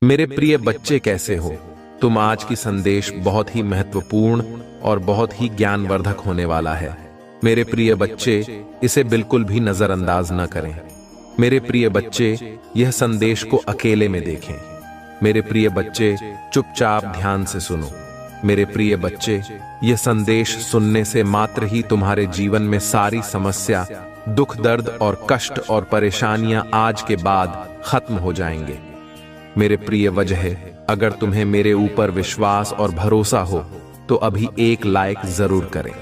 मेरे प्रिय बच्चे, कैसे हो तुम? आज की संदेश बहुत ही महत्वपूर्ण और बहुत ही ज्ञानवर्धक होने वाला है। मेरे प्रिय बच्चे, इसे बिल्कुल भी नजरअंदाज न करें। मेरे प्रिय बच्चे, यह संदेश को अकेले में देखें। मेरे प्रिय बच्चे, चुपचाप ध्यान से सुनो। मेरे प्रिय बच्चे, यह संदेश सुनने से मात्र ही तुम्हारे जीवन में सारी समस्या, दुख, दर्द और कष्ट और परेशानियां आज के बाद खत्म हो जाएंगे। मेरे प्रिय वजह, अगर तुम्हें मेरे ऊपर विश्वास और भरोसा हो तो अभी एक लाइक जरूर करें।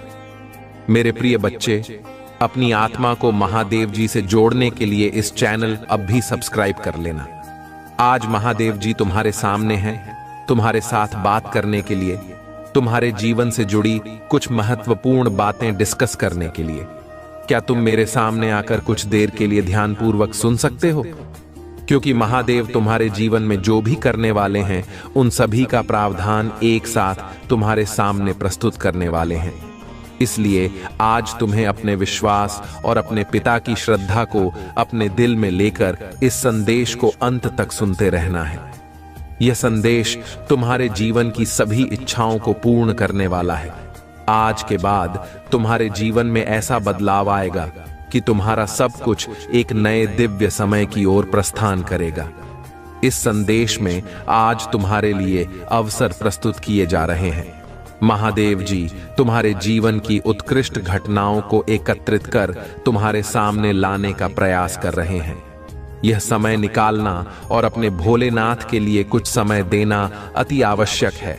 मेरे प्रिय बच्चे, अपनी आत्मा को महादेव जी से जोड़ने के लिए इस चैनल अब भी सब्सक्राइब कर लेना। आज महादेव जी तुम्हारे सामने हैं, तुम्हारे साथ बात करने के लिए, तुम्हारे जीवन से जुड़ी कुछ महत्वपूर्ण बातें डिस्कस करने के लिए। क्या तुम मेरे सामने आकर कुछ देर के लिए ध्यानपूर्वक सुन सकते हो? क्योंकि महादेव तुम्हारे जीवन में जो भी करने वाले हैं, उन सभी का प्रावधान एक साथ तुम्हारे सामने प्रस्तुत करने वाले हैं। इसलिए आज तुम्हें अपने विश्वास और अपने पिता की श्रद्धा को अपने दिल में लेकर इस संदेश को अंत तक सुनते रहना है। यह संदेश तुम्हारे जीवन की सभी इच्छाओं को पूर्ण करने वाला है। आज के बाद तुम्हारे जीवन में ऐसा बदलाव आएगा कि तुम्हारा सब कुछ एक नए दिव्य समय की ओर प्रस्थान करेगा। इस संदेश में आज तुम्हारे लिए अवसर प्रस्तुत किए जा रहे हैं। महादेव जी तुम्हारे जीवन की उत्कृष्ट घटनाओं को एकत्रित कर तुम्हारे सामने लाने का प्रयास कर रहे हैं। यह समय निकालना और अपने भोलेनाथ के लिए कुछ समय देना अति आवश्यक है।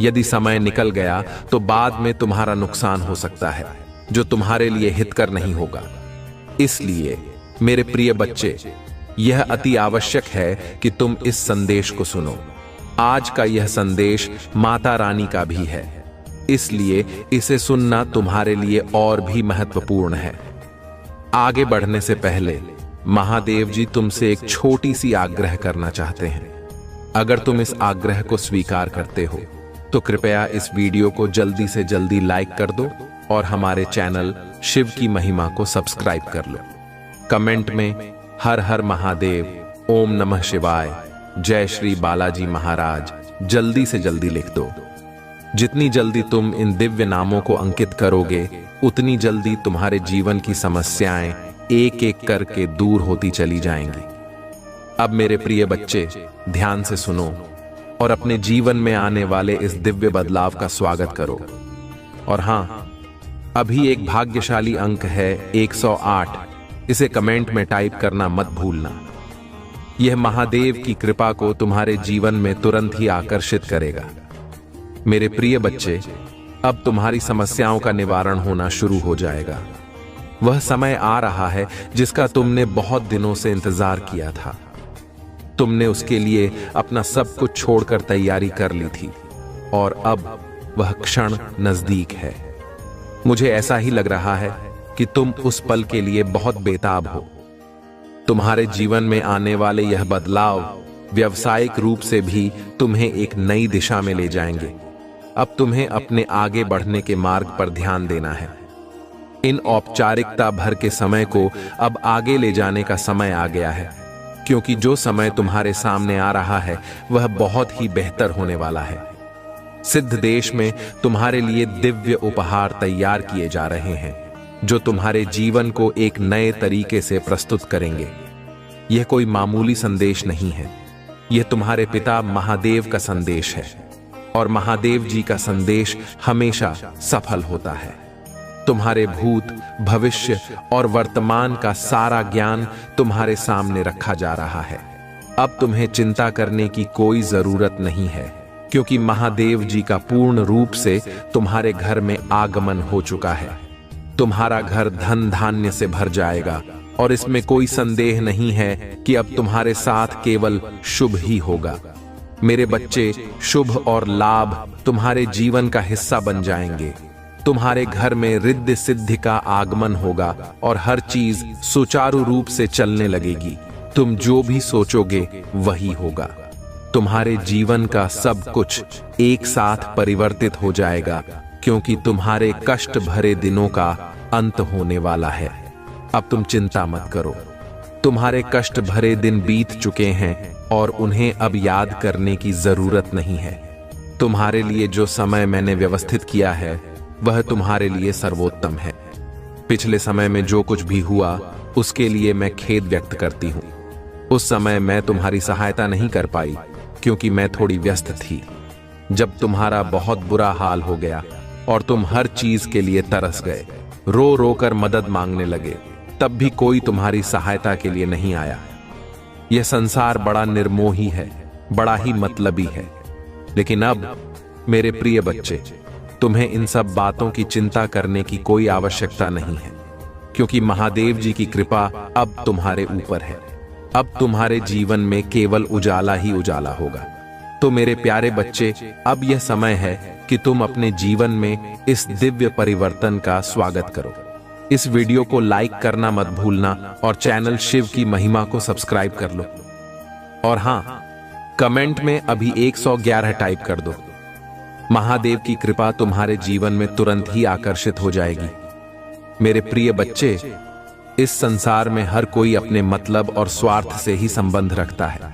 यदि समय निकल गया तो बाद में तुम्हारा नुकसान हो सकता है, जो तुम्हारे लिए हितकर नहीं होगा। इसलिए मेरे प्रिय बच्चे, यह अति आवश्यक है कि तुम इस संदेश को सुनो। आज का यह संदेश माता रानी का भी है, इसलिए इसे सुनना तुम्हारे लिए और भी महत्वपूर्ण है। आगे बढ़ने से पहले महादेव जी तुमसे एक छोटी सी आग्रह करना चाहते हैं। अगर तुम इस आग्रह को स्वीकार करते हो तो कृपया इस वीडियो को जल्दी से जल्दी लाइक कर दो और हमारे चैनल शिव की महिमा को सब्सक्राइब कर लो। कमेंट में हर हर महादेव, ओम नमः शिवाय, जय श्री बालाजी महाराज जल्दी से जल्दी लिख दो। जितनी जल्दी तुम इन दिव्य नामों को अंकित करोगे, उतनी जल्दी तुम्हारे जीवन की समस्याएं एक एक करके दूर होती चली जाएंगी। अब मेरे प्रिय बच्चे, ध्यान से सुनो और अपने जीवन में आने वाले इस दिव्य बदलाव का स्वागत करो। और हाँ, अभी एक भाग्यशाली अंक है 108। इसे कमेंट में टाइप करना मत भूलना। यह महादेव की कृपा को तुम्हारे जीवन में तुरंत ही आकर्षित करेगा। मेरे प्रिय बच्चे, अब तुम्हारी समस्याओं का निवारण होना शुरू हो जाएगा। वह समय आ रहा है जिसका तुमने बहुत दिनों से इंतजार किया था। तुमने उसके लिए अपना सब कुछ छोड़कर तैयारी कर ली थी और अब वह क्षण नजदीक है। मुझे ऐसा ही लग रहा है कि तुम उस पल के लिए बहुत बेताब हो। तुम्हारे जीवन में आने वाले यह बदलाव व्यावसायिक रूप से भी तुम्हें एक नई दिशा में ले जाएंगे। अब तुम्हें अपने आगे बढ़ने के मार्ग पर ध्यान देना है। इन औपचारिकता भर के समय को अब आगे ले जाने का समय आ गया है, क्योंकि जो समय तुम्हारे सामने आ रहा है वह बहुत ही बेहतर होने वाला है। सिद्ध देश में तुम्हारे लिए दिव्य उपहार तैयार किए जा रहे हैं, जो तुम्हारे जीवन को एक नए तरीके से प्रस्तुत करेंगे। यह कोई मामूली संदेश नहीं है, यह तुम्हारे पिता महादेव का संदेश है और महादेव जी का संदेश हमेशा सफल होता है। तुम्हारे भूत, भविष्य और वर्तमान का सारा ज्ञान तुम्हारे सामने रखा जा रहा है। अब तुम्हें चिंता करने की कोई जरूरत नहीं है, क्योंकि महादेव जी का पूर्ण रूप से तुम्हारे घर में आगमन हो चुका है। तुम्हारा घर धन धान्य से भर जाएगा और इसमें कोई संदेह नहीं है कि अब तुम्हारे साथ केवल शुभ ही होगा। मेरे बच्चे, शुभ और लाभ तुम्हारे जीवन का हिस्सा बन जाएंगे। तुम्हारे घर में रिद्धि सिद्धि का आगमन होगा और हर चीज सुचारू रूप से चलने लगेगी। तुम जो भी सोचोगे वही होगा। तुम्हारे जीवन का सब कुछ एक साथ परिवर्तित हो जाएगा, क्योंकि तुम्हारे कष्ट भरे दिनों का अंत होने वाला है। अब तुम चिंता मत करो। तुम्हारे कष्ट भरे दिन बीत चुके हैं और उन्हें अब याद करने की जरूरत नहीं है। तुम्हारे लिए जो समय मैंने व्यवस्थित किया है वह तुम्हारे लिए सर्वोत्तम है। पिछले समय में जो कुछ भी हुआ उसके लिए मैं खेद व्यक्त करती हूँ। उस समय मैं तुम्हारी सहायता नहीं कर पाई क्योंकि मैं थोड़ी व्यस्त थी। जब तुम्हारा बहुत बुरा हाल हो गया और तुम हर चीज के लिए तरस गए, रो रो कर मदद मांगने लगे, तब भी कोई तुम्हारी सहायता के लिए नहीं आया। यह संसार बड़ा निर्मोही है, बड़ा ही मतलबी है। लेकिन अब मेरे प्रिय बच्चे, तुम्हें इन सब बातों की चिंता करने की कोई आवश्यकता नहीं है, क्योंकि महादेव जी की कृपा अब तुम्हारे ऊपर है। अब तुम्हारे जीवन में केवल उजाला ही उजाला होगा। तो मेरे प्यारे बच्चे, अब यह समय है कि तुम अपने जीवन में इस दिव्य परिवर्तन का स्वागत करो। इस वीडियो को लाइक करना मत भूलना और चैनल शिव की महिमा को सब्सक्राइब कर लो। और हां, कमेंट में अभी 111 टाइप कर दो। महादेव की कृपा तुम्हारे जीवन में तुरंत ही आकर्षित हो जाएगी। मेरे प्रिय बच्चे, इस संसार में हर कोई अपने मतलब और स्वार्थ से ही संबंध रखता है।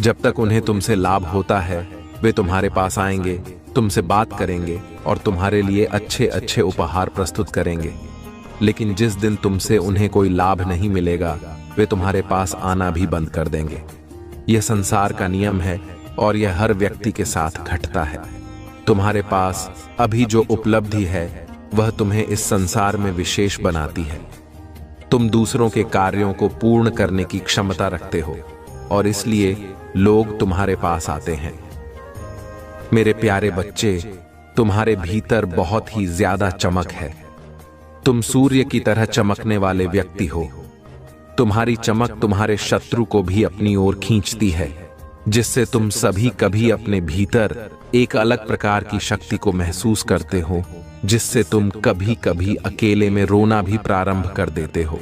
जब तक उन्हें तुमसे लाभ होता है वे तुम्हारे पास आएंगे, तुमसे बात करेंगे और तुम्हारे लिए अच्छे अच्छे उपहार प्रस्तुत करेंगे। लेकिन जिस दिन तुमसे उन्हें कोई लाभ नहीं मिलेगा वे तुम्हारे पास आना भी बंद कर देंगे। यह संसार का नियम है और यह हर व्यक्ति के साथ घटता है। तुम्हारे पास अभी जो उपलब्धि है वह तुम्हें इस संसार में विशेष बनाती है। तुम दूसरों के कार्यों को पूर्ण करने की क्षमता रखते हो और इसलिए लोग तुम्हारे पास आते हैं। मेरे प्यारे बच्चे, तुम्हारे भीतर बहुत ही ज्यादा चमक है। तुम सूर्य की तरह चमकने वाले व्यक्ति हो। तुम्हारी चमक तुम्हारे शत्रु को भी अपनी ओर खींचती है, जिससे तुम सभी कभी अपने भीतर एक अलग प्रकार की शक्ति को महसूस करते हो, जिससे तुम कभी कभी अकेले में रोना भी प्रारंभ कर देते हो।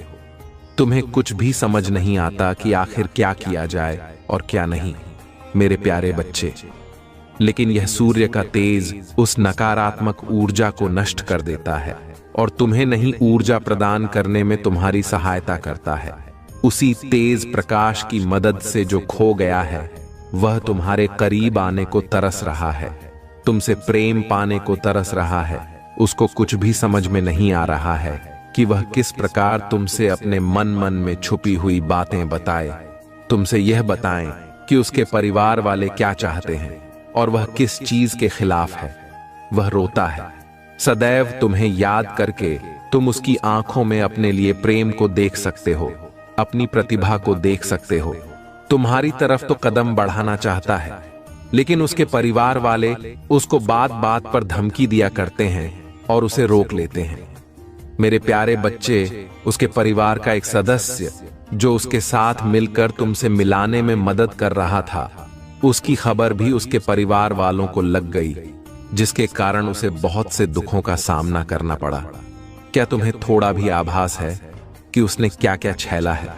तुम्हें कुछ भी समझ नहीं आता कि आखिर क्या किया जाए और क्या नहीं, मेरे प्यारे बच्चे। लेकिन यह सूर्य का तेज उस नकारात्मक ऊर्जा को नष्ट कर देता है और तुम्हें नई ऊर्जा प्रदान करने में तुम्हारी सहायता करता है। उसी तेज प्रकाश की मदद से जो खो गया है वह तुम्हारे करीब आने को तरस रहा है, तुमसे प्रेम पाने को तरस रहा है। उसको कुछ भी समझ में नहीं आ रहा है कि वह किस प्रकार तुमसे अपने मन में छुपी हुई बातें बताए, तुमसे यह बताएं कि उसके परिवार वाले क्या चाहते हैं और वह किस चीज के खिलाफ है। वह रोता है। सदैव तुम्हें याद करके तुम उसकी आंखों में अपने लिए प्रेम को देख सकते हो, अपनी प्रतिभा को देख सकते हो। तुम्हारी तरफ तो कदम बढ़ाना चाहता है, लेकिन उसके परिवार वाले उसको बात बात पर धमकी दिया करते हैं और उसे रोक लेते हैं। मेरे प्यारे बच्चे, उसके परिवार का एक सदस्य जो उसके साथ मिलकर तुमसे मिलाने में मदद कर रहा था, उसकी खबर भी उसके परिवार वालों को लग गई, जिसके कारण उसे बहुत से दुखों का सामना करना पड़ा। क्या तुम्हें थोड़ा भी आभास है कि उसने क्या क्या झेला है?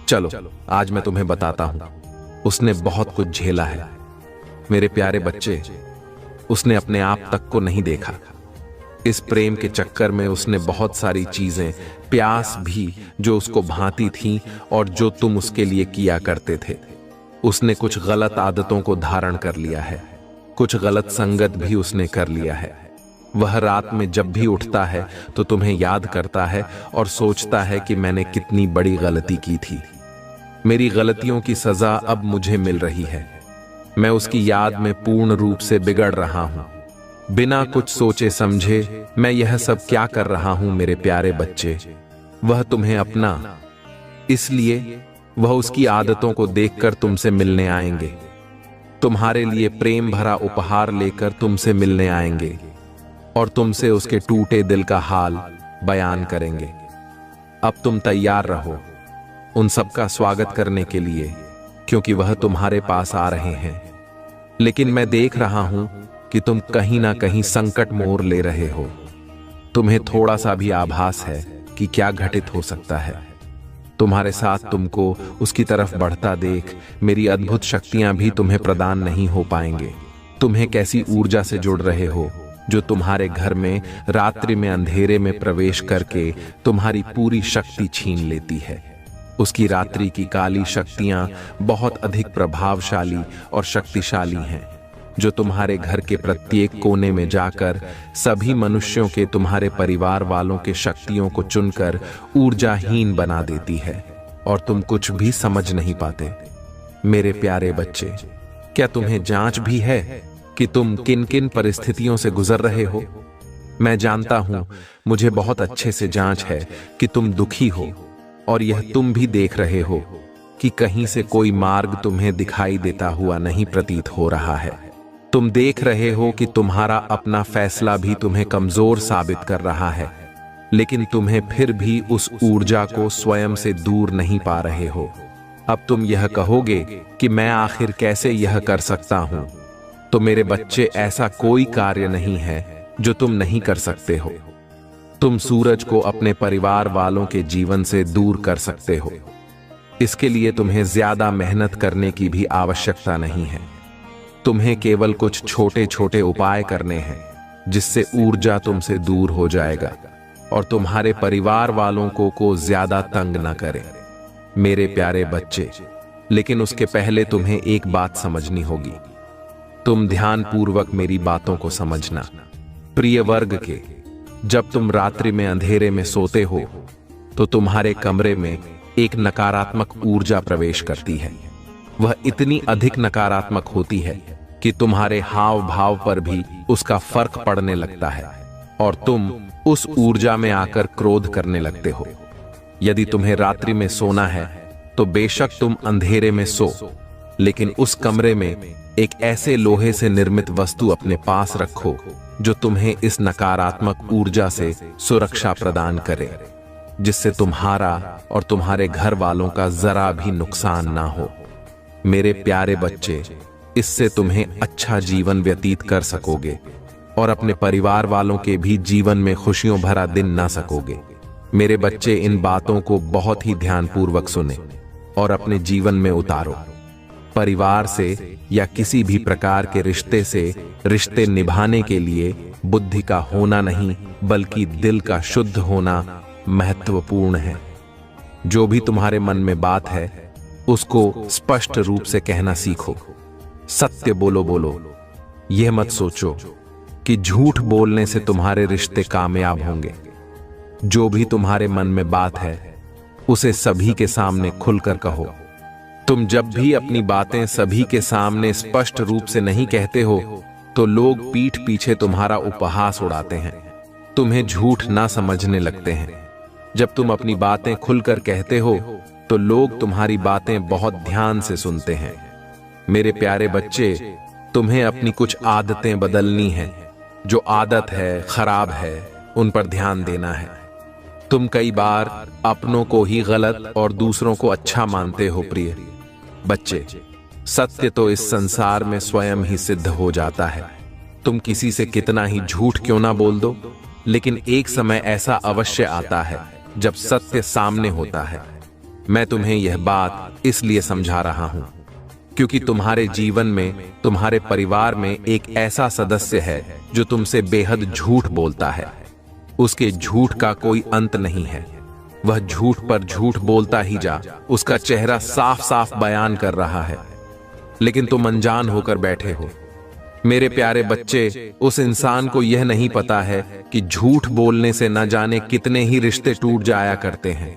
चलो आज मैं तुम्हें बताता हूं। उसने बहुत कुछ झेला है। मेरे प्यारे बच्चे, उसने अपने आप तक को नहीं देखा। इस प्रेम के चक्कर में उसने बहुत सारी चीजें, प्यास भी जो उसको भाती थी और जो तुम उसके लिए किया करते थे। उसने कुछ गलत आदतों को धारण कर लिया है, कुछ गलत संगत भी उसने कर लिया है। वह रात में जब भी उठता है तो तुम्हें याद करता है और सोचता है कि मैंने कितनी बड़ी गलती की थी। मेरी गलतियों की सजा अब मुझे मिल रही है। मैं उसकी याद में पूर्ण रूप से बिगड़ रहा हूं। बिना कुछ सोचे समझे मैं यह सब क्या कर रहा हूं मेरे प्यारे बच्चे। वह तुम्हें अपना, इसलिए वह उसकी आदतों को देखकर तुमसे मिलने आएंगे। तुम्हारे लिए प्रेम भरा उपहार लेकर तुमसे मिलने आएंगे और तुमसे उसके टूटे दिल का हाल बयान करेंगे। अब तुम तैयार रहो उन सबका स्वागत करने के लिए, क्योंकि वह तुम्हारे पास आ रहे हैं। लेकिन मैं देख रहा हूं कि तुम कहीं ना कहीं संकट मोड़ ले रहे हो। तुम्हें थोड़ा सा भी आभास है कि क्या घटित हो सकता है। तुम्हारे साथ तुमको उसकी तरफ बढ़ता देख मेरी अद्भुत शक्तियां भी तुम्हें प्रदान नहीं हो पाएंगे। तुम्हें कैसी ऊर्जा से जुड़ रहे हो जो तुम्हारे घर में रात्रि में अंधेरे में प्रवेश करके तुम्हारी पूरी शक्ति छीन लेती है। उसकी रात्रि की काली शक्तियां बहुत अधिक प्रभावशाली और शक्तिशाली हैं, जो तुम्हारे घर के प्रत्येक कोने में जाकर सभी मनुष्यों के, तुम्हारे परिवार वालों के शक्तियों को चुनकर ऊर्जाहीन बना देती है और तुम कुछ भी समझ नहीं पाते। मेरे प्यारे बच्चे, क्या तुम्हें जांच भी है कि तुम किन किन परिस्थितियों से गुजर रहे हो? मैं जानता हूं, मुझे बहुत अच्छे से जांच है कि तुम दुखी हो, और यह तुम भी देख रहे हो कि कहीं से कोई मार्ग तुम्हें दिखाई देता हुआ नहीं प्रतीत हो रहा है। तुम देख रहे हो कि तुम्हारा अपना फैसला भी तुम्हें कमजोर साबित कर रहा है, लेकिन तुम्हें फिर भी उस ऊर्जा को स्वयं से दूर नहीं पा रहे हो। अब तुम यह कहोगे कि मैं आखिर कैसे यह कर सकता हूं? तो मेरे बच्चे, ऐसा कोई कार्य नहीं है जो तुम नहीं कर सकते हो। तुम सूरज को अपने परिवार वालों के जीवन से दूर कर सकते हो। इसके लिए तुम्हें ज्यादा मेहनत करने की भी आवश्यकता नहीं है। तुम्हें केवल कुछ छोटे छोटे उपाय करने हैं, जिससे ऊर्जा तुमसे दूर हो जाएगा और तुम्हारे परिवार वालों को ज्यादा तंग न करे। मेरे प्यारे बच्चे, लेकिन उसके पहले तुम्हें एक बात समझनी होगी। तुम ध्यानपूर्वक मेरी बातों को समझना। प्रिय वर्ग के, जब तुम रात्रि में अंधेरे में सोते हो तो तुम्हारे कमरे में एक नकारात्मक ऊर्जा प्रवेश करती है। वह इतनी अधिक नकारात्मक होती है कि तुम्हारे हाव भाव पर भी उसका फर्क पड़ने लगता है और तुम उस ऊर्जा में आकर क्रोध करने लगते हो। यदि तुम्हें रात्रि में सोना है तो बेशक तुम अंधेरे में सो, लेकिन उस कमरे में एक ऐसे लोहे से निर्मित वस्तु अपने पास रखो जो तुम्हें इस नकारात्मक ऊर्जा से सुरक्षा प्रदान करे, जिससे तुम्हारा और तुम्हारे घर वालों का जरा भी नुकसान ना हो। मेरे प्यारे बच्चे, इससे तुम्हें अच्छा जीवन व्यतीत कर सकोगे और अपने परिवार वालों के भी जीवन में खुशियों भरा दिन ना सकोगे। मेरे बच्चे, इन बातों को बहुत ही ध्यानपूर्वक सुने और अपने जीवन में उतारो। परिवार से या किसी भी प्रकार के रिश्ते से रिश्ते निभाने के लिए बुद्धि का होना नहीं, बल्कि दिल का शुद्ध होना महत्वपूर्ण है। जो भी तुम्हारे मन में बात है उसको स्पष्ट रूप से कहना सीखो। सत्य बोलो। यह मत सोचो कि झूठ बोलने से तुम्हारे रिश्ते कामयाब होंगे। जो भी तुम्हारे मन में बात है उसे सभी के सामने खुलकर कहो। तुम जब भी अपनी बातें सभी के सामने स्पष्ट रूप से नहीं कहते हो तो लोग पीठ पीछे तुम्हारा उपहास उड़ाते हैं, तुम्हें झूठ ना समझने लगते हैं। जब तुम अपनी बातें खुलकर कहते हो तो लोग तुम्हारी बातें बहुत ध्यान से सुनते हैं। मेरे प्यारे बच्चे, तुम्हें अपनी कुछ आदतें बदलनी हैं। जो आदत है खराब है, उन पर ध्यान देना है। तुम कई बार अपनों को ही गलत और दूसरों को अच्छा मानते हो। प्रिय बच्चे, सत्य तो इस संसार में स्वयं ही सिद्ध हो जाता है। तुम किसी से कितना ही झूठ क्यों ना बोल दो, लेकिन एक समय ऐसा अवश्य आता है जब सत्य सामने होता है। मैं तुम्हें यह बात इसलिए समझा रहा हूं क्योंकि तुम्हारे जीवन में, तुम्हारे परिवार में एक ऐसा सदस्य है जो तुमसे बेहद झूठ बोलता है। उसके झूठ का कोई अंत नहीं है। वह झूठ पर झूठ बोलता ही जा, उसका चेहरा साफ साफ बयान कर रहा है, लेकिन तुम अनजान होकर बैठे हो। मेरे प्यारे बच्चे, उस इंसान को यह नहीं पता है कि झूठ बोलने से न जाने कितने ही रिश्ते टूट जाया करते हैं।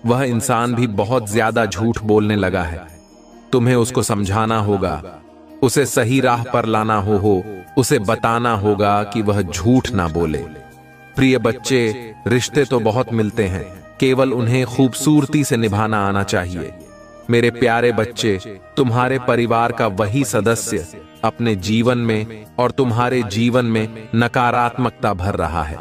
वह इंसान भी बहुत ज्यादा झूठ बोलने लगा है। तुम्हें उसको समझाना होगा, उसे सही राह पर लाना हो, उसे बताना होगा कि वह झूठ ना बोले। प्रिय बच्चे, रिश्ते तो बहुत मिलते हैं, केवल उन्हें खूबसूरती से निभाना आना चाहिए। मेरे प्यारे बच्चे, तुम्हारे परिवार का वही सदस्य अपने जीवन में और तुम्हारे जीवन में नकारात्मकता भर रहा है।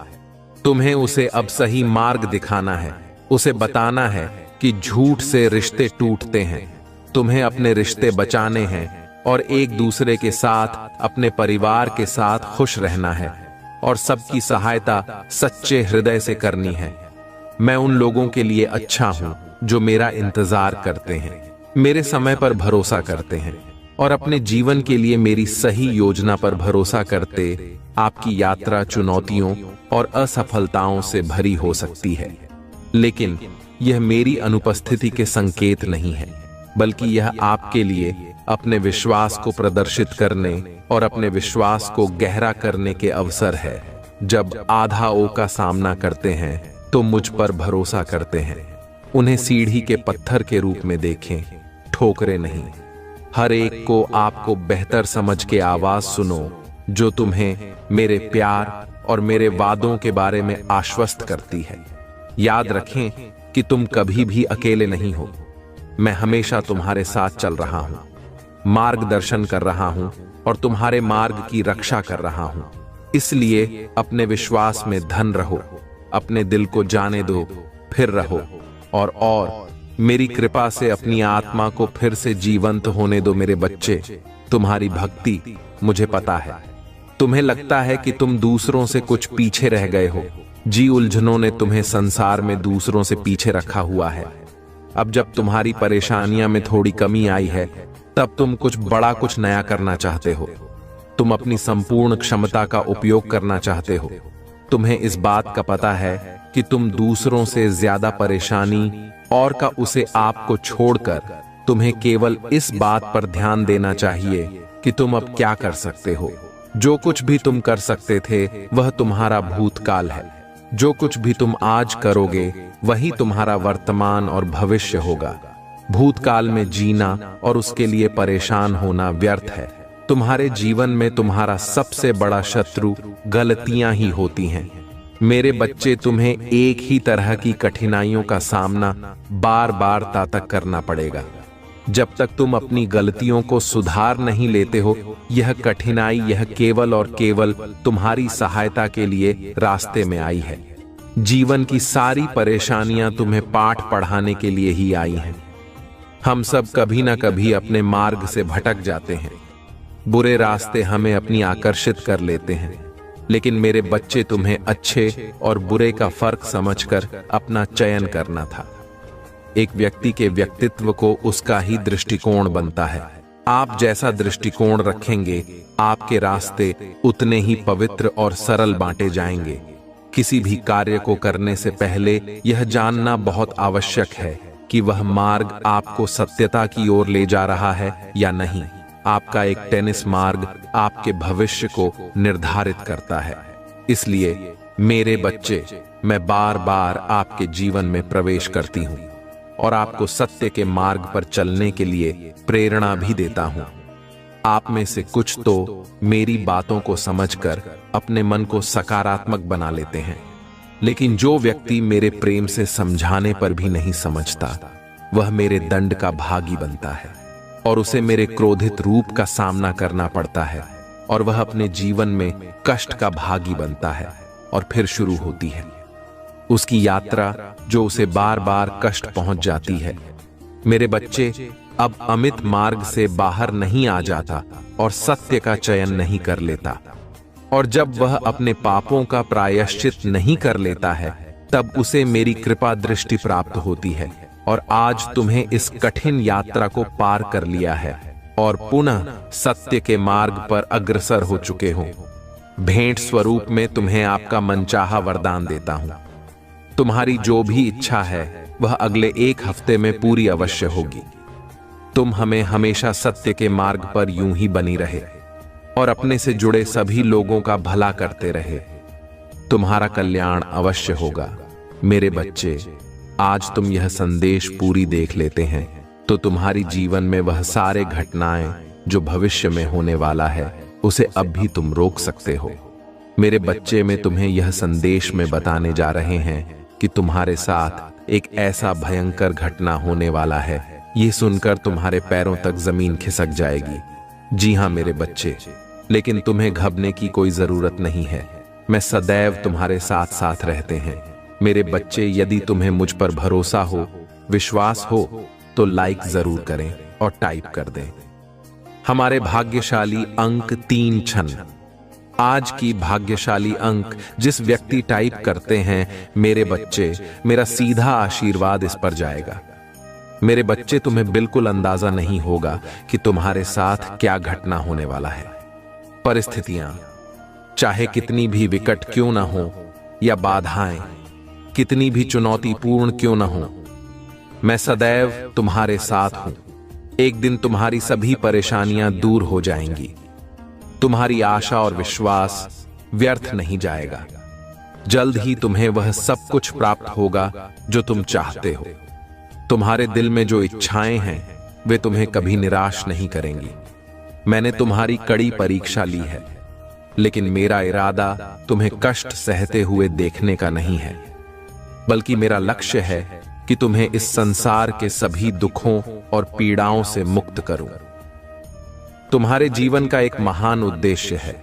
तुम्हें उसे अब सही मार्ग दिखाना है, उसे बताना है कि झूठ से रिश्ते टूटते हैं। तुम्हें अपने रिश्ते बचाने हैं और एक दूसरे के साथ, अपने परिवार के साथ खुश रहना है और सबकी सहायता सच्चे हृदय से करनी है। मैं उन लोगों के लिए अच्छा हूं जो मेरा इंतजार करते हैं, मेरे समय पर भरोसा करते हैं और अपने जीवन के लिए मेरी सही योजना पर भरोसा करते। आपकी यात्रा चुनौतियों और असफलताओं से भरी हो सकती है, लेकिन यह मेरी अनुपस्थिति के संकेत नहीं है, बल्कि यह आपके लिए अपने विश्वास को प्रदर्शित करने और अपने विश्वास को गहरा करने के अवसर है। जब आधा ओ का सामना करते हैं तो मुझ पर भरोसा करते हैं। उन्हें सीढ़ी के पत्थर के रूप में देखें, ठोकरे नहीं। हर एक को आपको बेहतर समझ के आवाज सुनो जो तुम्हें मेरे प्यार और मेरे वादों के बारे में आश्वस्त करती है। याद रखें कि तुम कभी भी अकेले नहीं हो। मैं हमेशा तुम्हारे साथ चल रहा हूं, मार्गदर्शन कर रहा हूं और तुम्हारे मार्ग की रक्षा कर रहा हूं। इसलिए अपने विश्वास में धन रहो, अपने दिल को जाने दो, फिर रहो और मेरी कृपा से अपनी आत्मा को फिर से जीवंत होने दो। मेरे बच्चे, तुम्हारी भक्ति मुझे पता है। तुम्हें लगता है कि तुम दूसरों से कुछ पीछे रह गए हो। जी उलझनों ने तुम्हें संसार में दूसरों से पीछे रखा हुआ है। अब जब तुम्हारी परेशानियां में थोड़ी कमी आई है, तब तुम कुछ बड़ा, कुछ नया करना चाहते हो। तुम अपनी संपूर्ण क्षमता का उपयोग करना चाहते हो। तुम्हें इस बात का पता है कि तुम दूसरों से ज्यादा परेशानी और का उसे आपको छोड़कर तुम्हें केवल इस बात पर ध्यान देना चाहिए कि तुम अब क्या कर सकते हो। जो कुछ भी तुम कर सकते थे वह तुम्हारा भूतकाल है। जो कुछ भी तुम आज करोगे वही तुम्हारा वर्तमान और भविष्य होगा। भूतकाल में जीना और उसके लिए परेशान होना व्यर्थ है। तुम्हारे जीवन में तुम्हारा सबसे बड़ा शत्रु गलतियां ही होती हैं। मेरे बच्चे, तुम्हें एक ही तरह की कठिनाइयों का सामना बार बार तक करना पड़ेगा। जब तक तुम अपनी गलतियों को सुधार नहीं लेते हो, यह कठिनाई यह केवल और केवल तुम्हारी सहायता के लिए रास्ते में आई है। जीवन की सारी परेशानियां तुम्हें पाठ पढ़ाने के लिए ही आई हैं। हम सब कभी ना कभी अपने मार्ग से भटक जाते हैं। बुरे रास्ते हमें अपनी आकर्षित कर लेते हैं। लेकिन मेरे बच्चे, तुम्हें अच्छे और बुरे का फर्क समझकर अपना चयन करना था। एक व्यक्ति के व्यक्तित्व को उसका ही दृष्टिकोण बनता है। आप जैसा दृष्टिकोण रखेंगे, आपके रास्ते उतने ही पवित्र और सरल बांटे जाएंगे। किसी भी कार्य को करने से पहले यह जानना बहुत आवश्यक है कि वह मार्ग आपको सत्यता की ओर ले जा रहा है या नहीं। आपका एक टेनिस मार्ग आपके भविष्य को निर्धारित करता है। इसलिए मेरे बच्चे, मैं बार बार आपके जीवन में प्रवेश करती हूँ और आपको सत्य के मार्ग पर चलने के लिए प्रेरणा भी देता हूँ। आप में से कुछ तो मेरी बातों को समझकर अपने मन को सकारात्मक बना लेते हैं, लेकिन जो व्यक्ति मेरे प्रेम से समझाने पर भी नहीं समझता, वह मेरे दंड का भागी बनता है और उसे मेरे क्रोधित रूप का सामना करना पड़ता है और वह अपने जीवन में कष्ट का भागी बनता है। और फिर शुरू होती है उसकी यात्रा जो उसे बार बार कष्ट पहुंच जाती है। मेरे बच्चे, अब अमित मार्ग से बाहर नहीं आ जाता और सत्य का चयन नहीं कर लेता, और जब वह अपने पापों का प्रायश्चित नहीं कर लेता है, तब उसे मेरी कृपा दृष्टि प्राप्त होती है। और आज तुम्हें इस कठिन यात्रा को पार कर लिया है और पुनः सत्य के मार्ग पर अग्रसर हो चुके हो। भेंट स्वरूप में तुम्हें आपका मनचाहा वरदान देता हूं। तुम्हारी जो भी इच्छा है वह अगले 1 हफ्ते में पूरी अवश्य होगी। तुम हमें हमेशा सत्य के मार्ग पर यूं ही बनी रहे और अपने से जुड़े सभी लोगों का भला करते रहे। तुम्हारा कल्याण अवश्य होगा। मेरे बच्चे, आज तुम यह संदेश पूरी देख लेते हैं तो तुम्हारी जीवन में वह सारे घटनाएं जो भविष्य में होने वाला है, उसे अब भी तुम रोक सकते हो। मेरे बच्चे, में तुम्हें यह संदेश में बताने जा रहे हैं कि तुम्हारे साथ एक ऐसा भयंकर घटना होने वाला है, ये सुनकर तुम्हारे पैरों तक जमीन खिसक जाएगी। जी हाँ मेरे बच्चे, लेकिन तुम्हें घबराने की कोई जरूरत नहीं है। मैं सदैव तुम्हारे साथ साथ रहते हैं। मेरे बच्चे, यदि तुम्हें मुझ पर भरोसा हो, विश्वास हो, तो लाइक जरूर करें और टाइप कर दें। हमारे भाग्यशाली अंक 3 क्षण। आज की भाग्यशाली अंक जिस व्यक्ति टाइप करते हैं, मेरे बच्चे, मेरा सीधा आशीर्वाद इस पर जाएगा। मेरे बच्चे, तुम्हें बिल्कुल अंदाजा नहीं होगा कि तुम्हारे साथ क्या घटना होने वाला है। परिस्थितियां चाहे कितनी भी विकट क्यों ना हो, या बाधाएं कितनी भी चुनौतीपूर्ण क्यों ना हो, मैं सदैव तुम्हारे साथ हूं। एक दिन तुम्हारी सभी परेशानियां दूर हो जाएंगी। तुम्हारी आशा और विश्वास व्यर्थ नहीं जाएगा। जल्द ही तुम्हें वह सब कुछ प्राप्त होगा जो तुम चाहते हो। तुम्हारे दिल में जो इच्छाएं हैं वे तुम्हें कभी निराश नहीं करेंगी। मैंने तुम्हारी कड़ी परीक्षा ली है, लेकिन मेरा इरादा तुम्हें कष्ट सहते हुए देखने का नहीं है, बल्कि मेरा लक्ष्य है कि तुम्हें इस संसार के सभी दुखों और पीड़ाओं से मुक्त करूं। तुम्हारे जीवन का एक महान उद्देश्य है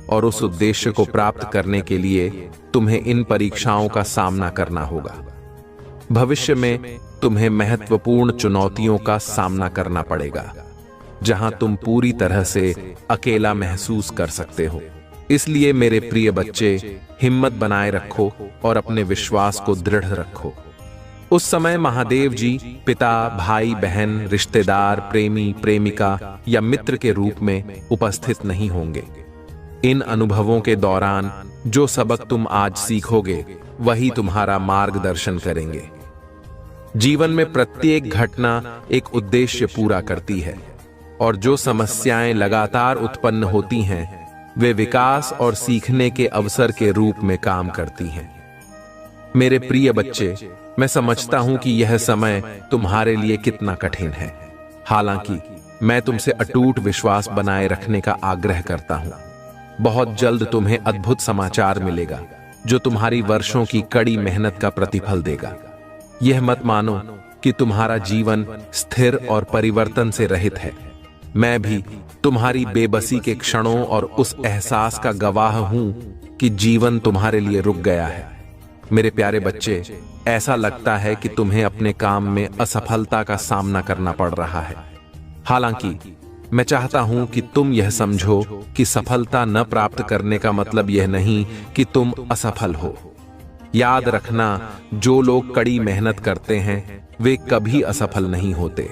और उस उद्देश्य को प्राप्त करने के लिए तुम्हें इन परीक्षाओं का सामना करना होगा। भविष्य में तुम्हें महत्वपूर्ण चुनौतियों का सामना करना पड़ेगा, जहां तुम पूरी तरह से अकेला महसूस कर सकते हो। इसलिए मेरे प्रिय बच्चे, हिम्मत बनाए रखो और अपने विश्वास को दृढ़ रखो। उस समय महादेव जी पिता, भाई, बहन, रिश्तेदार, प्रेमी, प्रेमिका या मित्र के रूप में उपस्थित नहीं होंगे। इन अनुभवों के दौरान जो सबक तुम आज सीखोगे वही तुम्हारा मार्गदर्शन करेंगे। जीवन में प्रत्येक घटना एक उद्देश्य पूरा करती है और जो समस्याएं लगातार उत्पन्न होती हैं वे विकास और सीखने के अवसर के रूप में काम करती हैं। मेरे प्रिय बच्चे, मैं समझता हूं कि यह समय तुम्हारे लिए कितना कठिन है। हालांकि मैं तुमसे अटूट विश्वास बनाए रखने का आग्रह करता हूं। बहुत जल्द तुम्हें अद्भुत समाचार मिलेगा जो तुम्हारी वर्षों की कड़ी मेहनत का प्रतिफल देगा। यह मत मानो कि तुम्हारा जीवन स्थिर और परिवर्तन से रहित है। मैं भी तुम्हारी बेबसी के क्षणों और उस एहसास का गवाह हूं कि जीवन तुम्हारे लिए रुक गया है। मेरे प्यारे बच्चे, ऐसा लगता है कि तुम्हें अपने काम में असफलता का सामना करना पड़ रहा है। हालांकि मैं चाहता हूं कि तुम यह समझो कि सफलता न प्राप्त करने का मतलब यह नहीं कि तुम असफल हो। याद रखना, जो लोग कड़ी मेहनत करते हैं वे कभी असफल नहीं होते।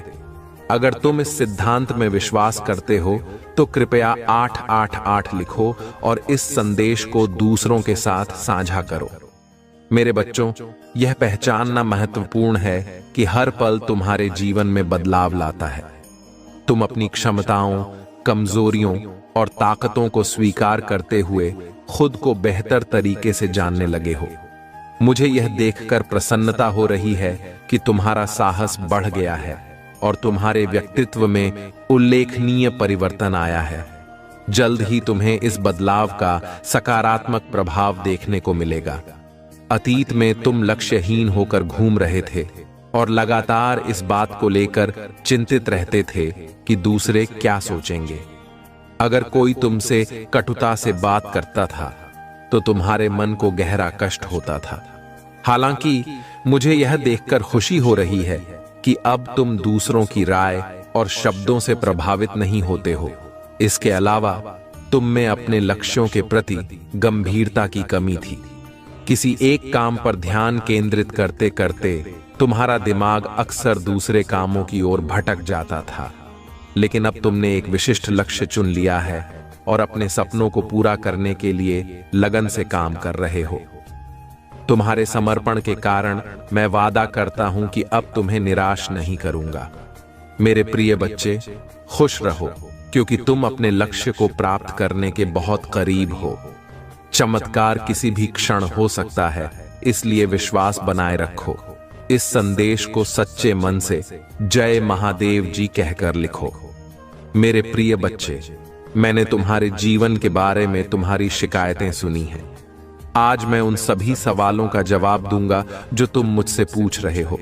अगर तुम इस सिद्धांत में विश्वास करते हो तो कृपया 888 लिखो और इस संदेश को दूसरों के साथ साझा करो। मेरे बच्चों, यह पहचानना महत्वपूर्ण है कि हर पल तुम्हारे जीवन में बदलाव लाता है। तुम अपनी क्षमताओं, कमजोरियों और ताकतों को स्वीकार करते हुए खुद को बेहतर तरीके से जानने लगे हो। मुझे यह देखकर प्रसन्नता हो रही है कि तुम्हारा साहस बढ़ गया है और तुम्हारे व्यक्तित्व में उल्लेखनीय परिवर्तन आया है। जल्द ही तुम्हें इस बदलाव का सकारात्मक प्रभाव देखने को मिलेगा। अतीत में तुम लक्ष्यहीन होकर घूम रहे थे और लगातार इस बात को लेकर चिंतित रहते थे कि दूसरे क्या सोचेंगे। अगर कोई तुमसे कटुता से बात करता था तो तुम्हारे मन को गहरा कष्ट होता था। हालांकि मुझे यह देखकर खुशी हो रही है कि अब तुम दूसरों की राय और शब्दों से प्रभावित नहीं होते हो। इसके अलावा तुम में अपने लक्ष्यों के प्रति गंभीरता की कमी थी। किसी एक काम पर ध्यान केंद्रित करते करते तुम्हारा दिमाग अक्सर दूसरे कामों की ओर भटक जाता था। लेकिन अब तुमने एक विशिष्ट लक्ष्य चुन लिया है और अपने सपनों को पूरा करने के लिए लगन से काम कर रहे हो। तुम्हारे समर्पण के कारण मैं वादा करता हूं कि अब तुम्हें निराश नहीं करूंगा। मेरे प्रिय बच्चे, खुश रहो क्योंकि तुम अपने लक्ष्य को प्राप्त करने के बहुत करीब हो। चमत्कार किसी भी क्षण हो सकता है, इसलिए विश्वास बनाए रखो। इस संदेश को सच्चे मन से जय महादेव जी कहकर लिखो। मेरे प्रिय बच्चे, मैंने तुम्हारे जीवन के बारे में तुम्हारी शिकायतें सुनी हैं। आज मैं उन सभी सवालों का जवाब दूंगा जो तुम मुझसे पूछ रहे हो।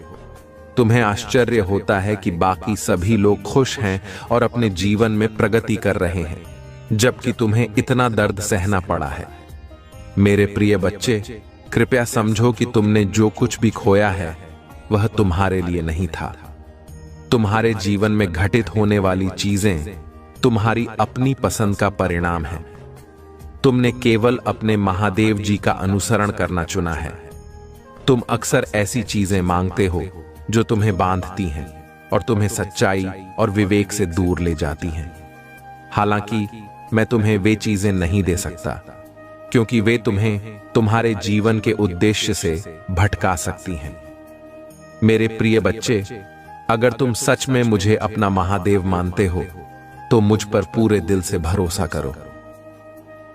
तुम्हें आश्चर्य होता है कि बाकी सभी लोग खुश हैं और अपने जीवन में प्रगति कर रहे हैं, जबकि तुम्हें इतना दर्द सहना पड़ा है। मेरे प्रिय बच्चे, कृपया समझो कि तुमने जो कुछ भी खोया है वह तुम्हारे लिए नहीं था। तुम्हारे जीवन में घटित होने वाली चीजें तुम्हारी अपनी पसंद का परिणाम है। तुमने केवल अपने महादेव जी का अनुसरण करना चुना है। तुम अक्सर ऐसी चीजें मांगते हो जो तुम्हें बांधती हैं और तुम्हें सच्चाई और विवेक से दूर ले जाती हैं। हालांकि मैं तुम्हें वे चीजें नहीं दे सकता, क्योंकि वे तुम्हें तुम्हारे जीवन के उद्देश्य से भटका सकती हैं। मेरे प्रिय बच्चे, अगर तुम सच में मुझे अपना महादेव मानते हो तो मुझ पर पूरे दिल से भरोसा करो।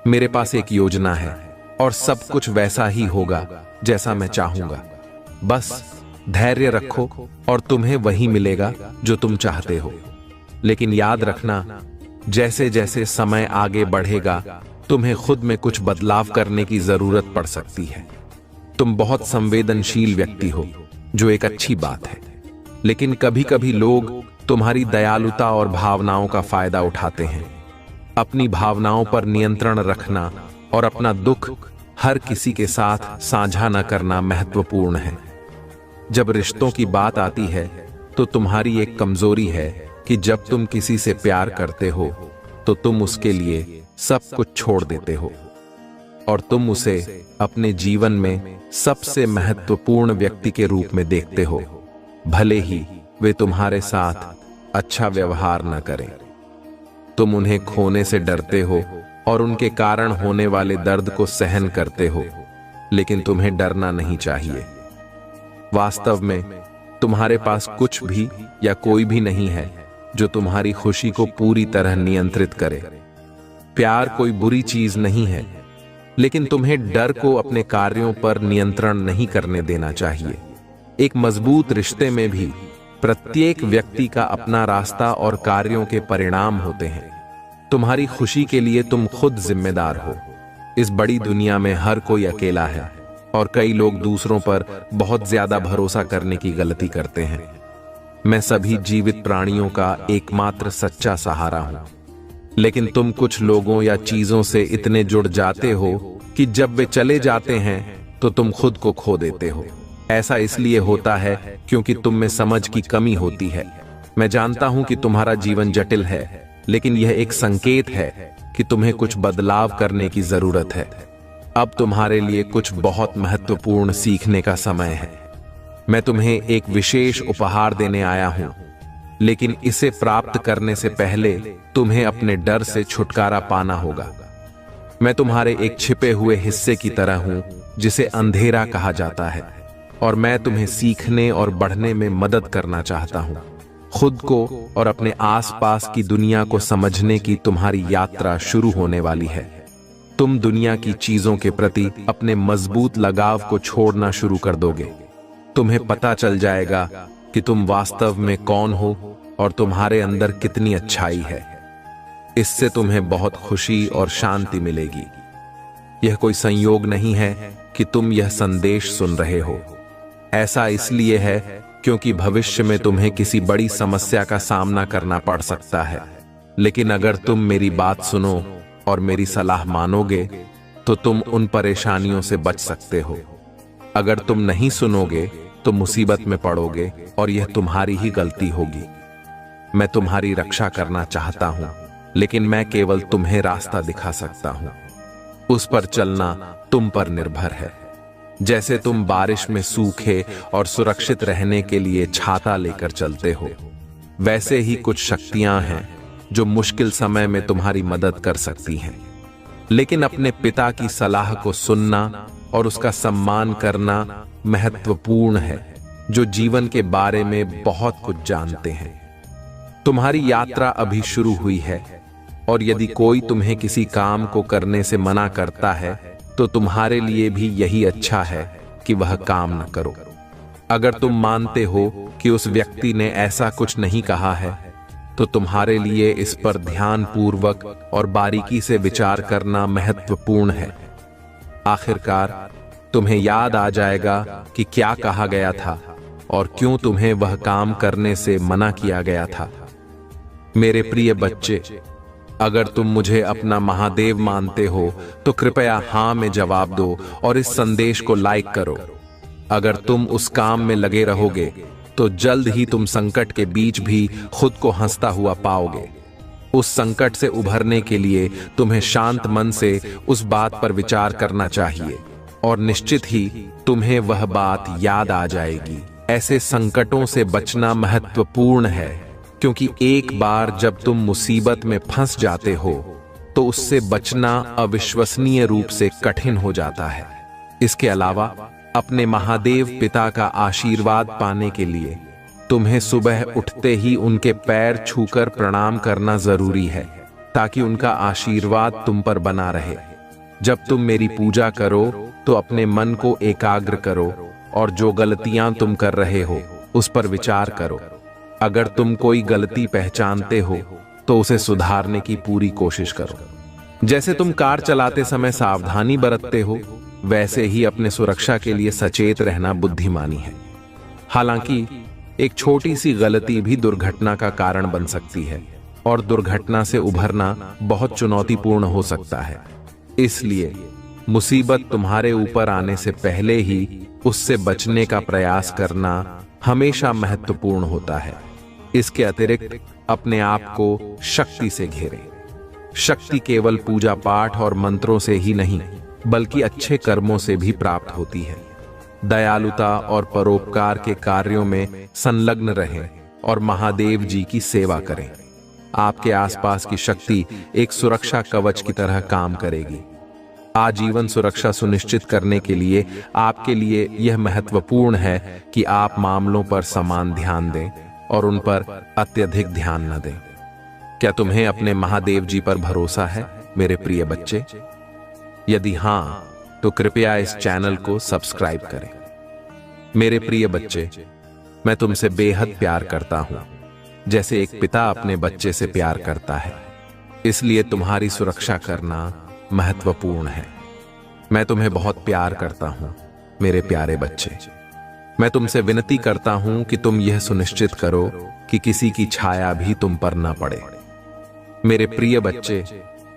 मेरे पास एक योजना है और सब कुछ वैसा ही होगा जैसा मैं चाहूंगा। बस धैर्य रखो और तुम्हें वही मिलेगा जो तुम चाहते हो। लेकिन याद रखना, जैसे जैसे समय आगे बढ़ेगा तुम्हें खुद में कुछ बदलाव करने की जरूरत पड़ सकती है। तुम बहुत संवेदनशील व्यक्ति हो, जो एक अच्छी बात है, लेकिन कभी कभी लोग तुम्हारी दयालुता और भावनाओं का फायदा उठाते हैं। अपनी भावनाओं पर नियंत्रण रखना और अपना दुख हर किसी के साथ साझा न करना महत्वपूर्ण है। जब रिश्तों की बात आती है तो तुम्हारी एक कमजोरी है कि जब तुम किसी से प्यार करते हो तो तुम उसके लिए सब कुछ छोड़ देते हो और तुम उसे अपने जीवन में सबसे महत्वपूर्ण व्यक्ति के रूप में देखते हो, भले ही वे तुम्हारे साथ अच्छा व्यवहार न करें। तुम उन्हें खोने से डरते हो और उनके कारण होने वाले दर्द को सहन करते हो, लेकिन तुम्हें डरना नहीं चाहिए। वास्तव में तुम्हारे पास कुछ भी या कोई भी नहीं है जो तुम्हारी खुशी को पूरी तरह नियंत्रित करे। प्यार कोई बुरी चीज नहीं है, लेकिन तुम्हें डर को अपने कार्यों पर नियंत्रण नहीं करने देना चाहिए। एक मजबूत रिश्ते में भी प्रत्येक व्यक्ति का अपना रास्ता और कार्यों के परिणाम होते हैं। तुम्हारी खुशी के लिए तुम खुद जिम्मेदार हो। इस बड़ी दुनिया में हर कोई अकेला है और कई लोग दूसरों पर बहुत ज्यादा भरोसा करने की गलती करते हैं। मैं सभी जीवित प्राणियों का एकमात्र सच्चा सहारा हूं, लेकिन तुम कुछ लोगों या चीजों से इतने जुड़ जाते हो कि जब वे चले जाते हैं तो तुम खुद को खो देते हो। ऐसा इसलिए होता है क्योंकि तुम में समझ की कमी होती है। मैं जानता हूं कि तुम्हारा जीवन जटिल है, लेकिन यह एक संकेत है कि तुम्हें कुछ बदलाव करने की जरूरत है। अब तुम्हारे लिए कुछ बहुत महत्वपूर्ण सीखने का समय है। मैं तुम्हें एक विशेष उपहार देने आया हूं, लेकिन इसे प्राप्त करने से पहले तुम्हें अपने डर से छुटकारा पाना होगा। मैं तुम्हारे एक छिपे हुए हिस्से की तरह हूं जिसे अंधेरा कहा जाता है, और मैं तुम्हें सीखने और बढ़ने में मदद करना चाहता हूं। खुद को और अपने आसपास की दुनिया को समझने की तुम्हारी यात्रा शुरू होने वाली है। तुम दुनिया की चीजों के प्रति अपने मजबूत लगाव को छोड़ना शुरू कर दोगे। तुम्हें पता चल जाएगा कि तुम वास्तव में कौन हो और तुम्हारे अंदर कितनी अच्छाई है। इससे तुम्हें बहुत खुशी और शांति मिलेगी। यह कोई संयोग नहीं है कि तुम यह संदेश सुन रहे हो। ऐसा इसलिए है क्योंकि भविष्य में तुम्हें किसी बड़ी समस्या का सामना करना पड़ सकता है। लेकिन अगर तुम मेरी बात सुनो और मेरी सलाह मानोगे तो तुम उन परेशानियों से बच सकते हो। अगर तुम नहीं सुनोगे तो मुसीबत में पड़ोगे और यह तुम्हारी ही गलती होगी। मैं तुम्हारी रक्षा करना चाहता हूं, लेकिन मैं केवल तुम्हें रास्ता दिखा सकता हूं। उस पर चलना तुम पर निर्भर है। जैसे तुम बारिश में सूखे और सुरक्षित रहने के लिए छाता लेकर चलते हो, वैसे ही कुछ शक्तियां हैं जो मुश्किल समय में तुम्हारी मदद कर सकती हैं। लेकिन अपने पिता की सलाह को सुनना और उसका सम्मान करना महत्वपूर्ण है, जो जीवन के बारे में बहुत कुछ जानते हैं। तुम्हारी यात्रा अभी शुरू हुई है, और यदि कोई तुम्हें किसी काम को करने से मना करता है तो तुम्हारे लिए भी यही अच्छा है कि वह काम न करो। अगर तुम मानते हो कि उस व्यक्ति ने ऐसा कुछ नहीं कहा है तो तुम्हारे लिए इस पर ध्यानपूर्वक और बारीकी से विचार करना महत्वपूर्ण है। आखिरकार तुम्हें याद आ जाएगा कि क्या कहा गया था और क्यों तुम्हें वह काम करने से मना किया गया था। मेरे प्रिय बच्चे, अगर तुम मुझे अपना महादेव मानते हो तो कृपया हाँ में जवाब दो और इस संदेश को लाइक करो। अगर तुम उस काम में लगे रहोगे तो जल्द ही तुम संकट के बीच भी खुद को हंसता हुआ पाओगे। उस संकट से उभरने के लिए तुम्हें शांत मन से उस बात पर विचार करना चाहिए, और निश्चित ही तुम्हें वह बात याद आ जाएगी। ऐसे संकटों से बचना महत्वपूर्ण है, क्योंकि एक बार जब तुम मुसीबत में फंस जाते हो तो उससे बचना अविश्वसनीय रूप से कठिन हो जाता है। इसके अलावा अपने महादेव पिता का आशीर्वाद पाने के लिए तुम्हें सुबह उठते ही उनके पैर छूकर प्रणाम करना जरूरी है, ताकि उनका आशीर्वाद तुम पर बना रहे। जब तुम मेरी पूजा करो तो अपने मन को एकाग्र करो और जो गलतियां तुम कर रहे हो उस पर विचार करो। अगर तुम कोई गलती पहचानते हो तो उसे सुधारने की पूरी कोशिश करो। जैसे तुम कार चलाते समय सावधानी बरतते हो, वैसे ही अपने सुरक्षा के लिए सचेत रहना बुद्धिमानी है। हालांकि एक छोटी सी गलती भी दुर्घटना का कारण बन सकती है और दुर्घटना से उभरना बहुत चुनौतीपूर्ण हो सकता है। इसलिए मुसीबत तुम्हारे ऊपर आने से पहले ही उससे बचने का प्रयास करना हमेशा महत्वपूर्ण होता है। इसके अतिरिक्त अपने आप को शक्ति से घेरें। शक्ति केवल पूजा पाठ और मंत्रों से ही नहीं, बल्कि अच्छे कर्मों से भी प्राप्त होती है। दयालुता और परोपकार के कार्यों में संलग्न रहें और महादेव जी की सेवा करें। आपके आसपास की शक्ति एक सुरक्षा कवच की तरह काम करेगी। आजीवन सुरक्षा सुनिश्चित करने के लिए आपके लिए यह महत्वपूर्ण है कि आप मामलों पर समान ध्यान दें और उन पर अत्यधिक ध्यान न दें। क्या तुम्हें अपने महादेव जी पर भरोसा है मेरे प्रिय बच्चे? यदि हां, तो कृपया इस चैनल को सब्सक्राइब करें। मेरे प्रिय बच्चे, मैं तुमसे बेहद प्यार करता हूं, जैसे एक पिता अपने बच्चे से प्यार करता है। इसलिए तुम्हारी सुरक्षा करना महत्वपूर्ण है। मैं तुम्हें बहुत प्यार करता हूं मेरे प्यारे बच्चे। मैं तुमसे विनती करता हूं कि तुम यह सुनिश्चित करो कि किसी की छाया भी तुम पर न पड़े। मेरे प्रिय बच्चे,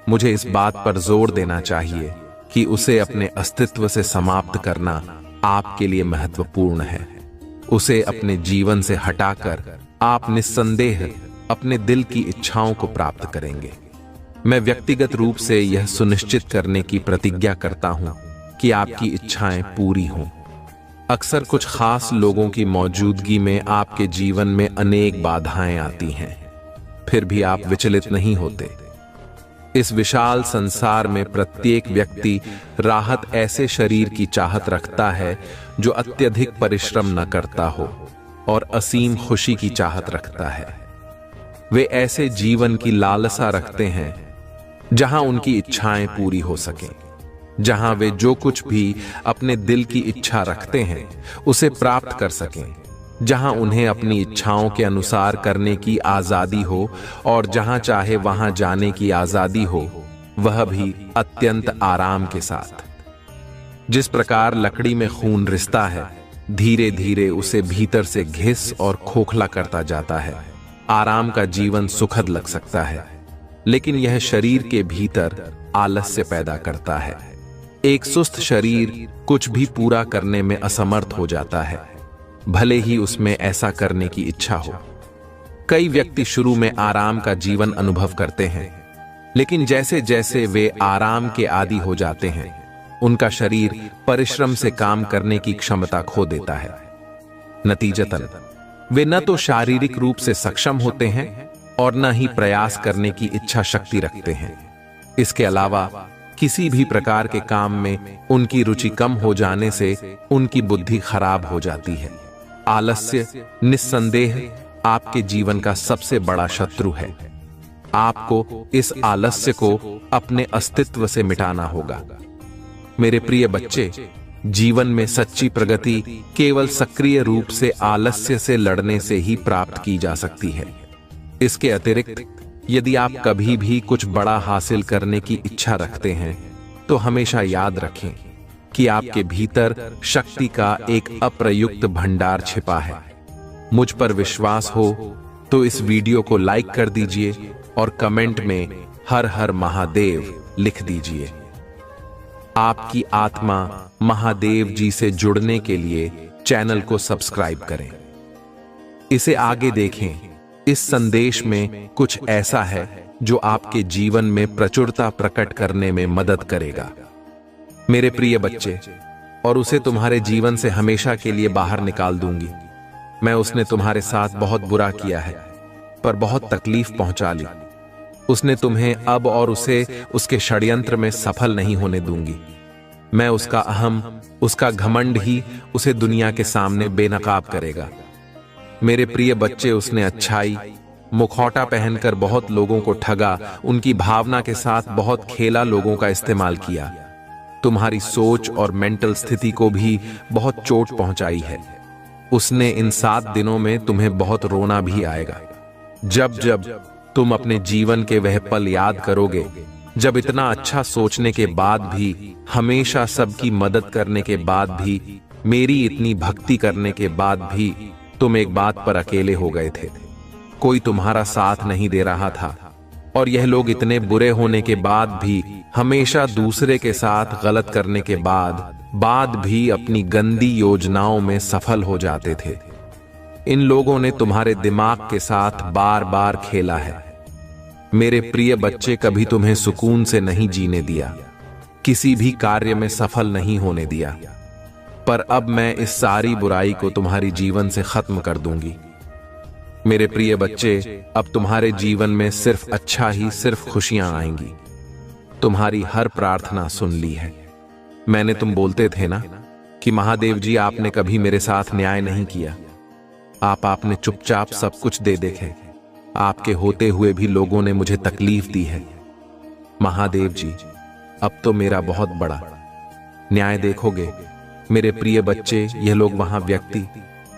मुझे इस बात पर जोर देना चाहिए कि उसे अपने अस्तित्व से समाप्त करना आपके लिए महत्वपूर्ण है। उसे अपने जीवन से हटाकर आप निस्संदेह अपने दिल की इच्छाओं को प्राप्त करेंगे। मैं व्यक्तिगत रूप से यह सुनिश्चित करने की प्रतिज्ञा करता हूं कि आपकी इच्छाएं पूरी हों। अक्सर कुछ खास लोगों की मौजूदगी में आपके जीवन में अनेक बाधाएं आती हैं, फिर भी आप विचलित नहीं होते। इस विशाल संसार में प्रत्येक व्यक्ति राहत ऐसे शरीर की चाहत रखता है जो अत्यधिक परिश्रम न करता हो और असीम खुशी की चाहत रखता है। वे ऐसे जीवन की लालसा रखते हैं जहां उनकी इच्छाएं पूरी हो सकें, जहां वे जो कुछ भी अपने दिल की इच्छा रखते हैं उसे प्राप्त कर सकें, जहां उन्हें अपनी इच्छाओं के अनुसार करने की आजादी हो और जहां चाहे वहां जाने की आजादी हो, वह भी अत्यंत आराम के साथ। जिस प्रकार लकड़ी में खून रिसता है, धीरे धीरे उसे भीतर से घिस और खोखला करता जाता है। आराम का जीवन सुखद लग सकता है, लेकिन यह शरीर के भीतर आलस्य पैदा करता है। एक सुस्त शरीर कुछ भी पूरा करने में असमर्थ हो जाता है, भले ही उसमें ऐसा करने की इच्छा हो। कई व्यक्ति शुरू में आराम का जीवन अनुभव करते हैं, लेकिन जैसे जैसे वे आराम के आदी हो जाते हैं, उनका शरीर परिश्रम से काम करने की क्षमता खो देता है। नतीजतन वे न तो शारीरिक रूप से सक्षम होते हैं और न ही प्रयास करने की इच्छा शक्ति रखते हैं। इसके अलावा किसी भी प्रकार के काम में उनकी रुचि कम हो जाने से उनकी बुद्धि खराब हो जाती है। आलस्य निस्संदेह आपके जीवन का सबसे बड़ा शत्रु है। आपको इस आलस्य को अपने अस्तित्व से मिटाना होगा। मेरे प्रिय बच्चे, जीवन में सच्ची प्रगति केवल सक्रिय रूप से आलस्य से लड़ने से ही प्राप्त की जा सकती है। इसके अतिरिक्त यदि आप कभी भी कुछ बड़ा हासिल करने की इच्छा रखते हैं, तो हमेशा याद रखें कि आपके भीतर शक्ति का एक अप्रयुक्त भंडार छिपा है। मुझ पर विश्वास हो तो इस वीडियो को लाइक कर दीजिए और कमेंट में हर हर महादेव लिख दीजिए। आपकी आत्मा महादेव जी से जुड़ने के लिए चैनल को सब्सक्राइब करें। इसे आगे देखें। इस संदेश में कुछ ऐसा है जो आपके जीवन में प्रचुरता प्रकट करने में मदद करेगा मेरे प्रिय बच्चे, और उसे तुम्हारे जीवन से हमेशा के लिए बाहर निकाल दूंगी। मैं उसने तुम्हारे साथ बहुत बुरा किया है, पर बहुत तकलीफ पहुंचा ली। उसने तुम्हें अब और उसे उसके षड्यंत्र में सफल नहीं होने दूंगी। मैं उसका अहम उसका घमंड ही उसे दुनिया के सामने बेनकाब करेगा। मेरे प्रिय बच्चे, उसने अच्छाई, मुखौटा पहनकर बहुत लोगों को ठगा, उनकी भावना के साथ बहुत खेला, लोगों का इस्तेमाल किया। तुम्हारी सोच और मेंटल स्थिति को भी बहुत चोट पहुंचाई है। उसने इन 7 दिनों में तुम्हें बहुत रोना भी आएगा। जब जब तुम अपने जीवन के वह पल याद करोगे जब इतना अच्छा सोचने के बाद भी, हमेशा सबकी मदद करने के बाद भी, मेरी इतनी भक्ति करने के बाद भी तुम एक बात पर अकेले हो गए थे। कोई तुम्हारा साथ नहीं दे रहा था और यह लोग इतने बुरे होने के बाद भी, हमेशा दूसरे के साथ गलत करने के बाद भी अपनी गंदी योजनाओं में सफल हो जाते थे। इन लोगों ने तुम्हारे दिमाग के साथ बार बार खेला है। मेरे प्रिय बच्चे, कभी तुम्हें सुकून से नहीं जीने दिया, किसी भी कार्य में सफल नहीं होने दिया। पर अब मैं इस सारी बुराई को तुम्हारी जीवन से खत्म कर दूंगी। मेरे प्रिय बच्चे, अब तुम्हारे जीवन में सिर्फ अच्छा ही, सिर्फ खुशियां आएंगी। तुम्हारी हर प्रार्थना सुन ली है। मैंने तुम बोलते थे ना कि महादेव जी, आपने कभी मेरे साथ न्याय नहीं किया, आपने चुपचाप सब कुछ दे देखे। आपके होते हुए भी लोगों ने मुझे तकलीफ दी है। महादेव जी, अब तो मेरा बहुत बड़ा न्याय देखोगे। मेरे प्रिय बच्चे, ये लोग वहां व्यक्ति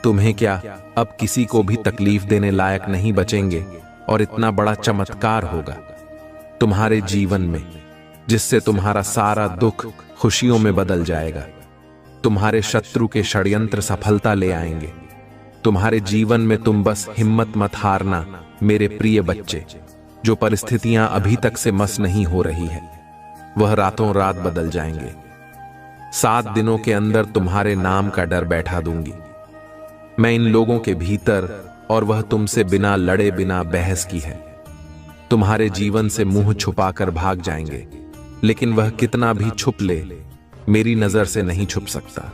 तुम्हें क्या अब किसी को भी तकलीफ देने लायक नहीं बचेंगे और इतना बड़ा चमत्कार होगा तुम्हारे जीवन में, जिससे तुम्हारा सारा दुख खुशियों में बदल जाएगा। तुम्हारे शत्रु के षड्यंत्र सफलता ले आएंगे। तुम्हारे जीवन में तुम बस हिम्मत मत हारना मेरे प्रिय बच्चे। जो परिस्थितियां अभी तक से मस नहीं हो रही है, वह रातों रात बदल जाएंगे। 7 दिनों के अंदर तुम्हारे नाम का डर बैठा दूंगी मैं इन लोगों के भीतर, और वह तुमसे बिना लड़े, बिना बहस की है। तुम्हारे जीवन से मुंह छुपाकर भाग जाएंगे, लेकिन वह कितना भी छुप ले, मेरी नजर से नहीं छुप सकता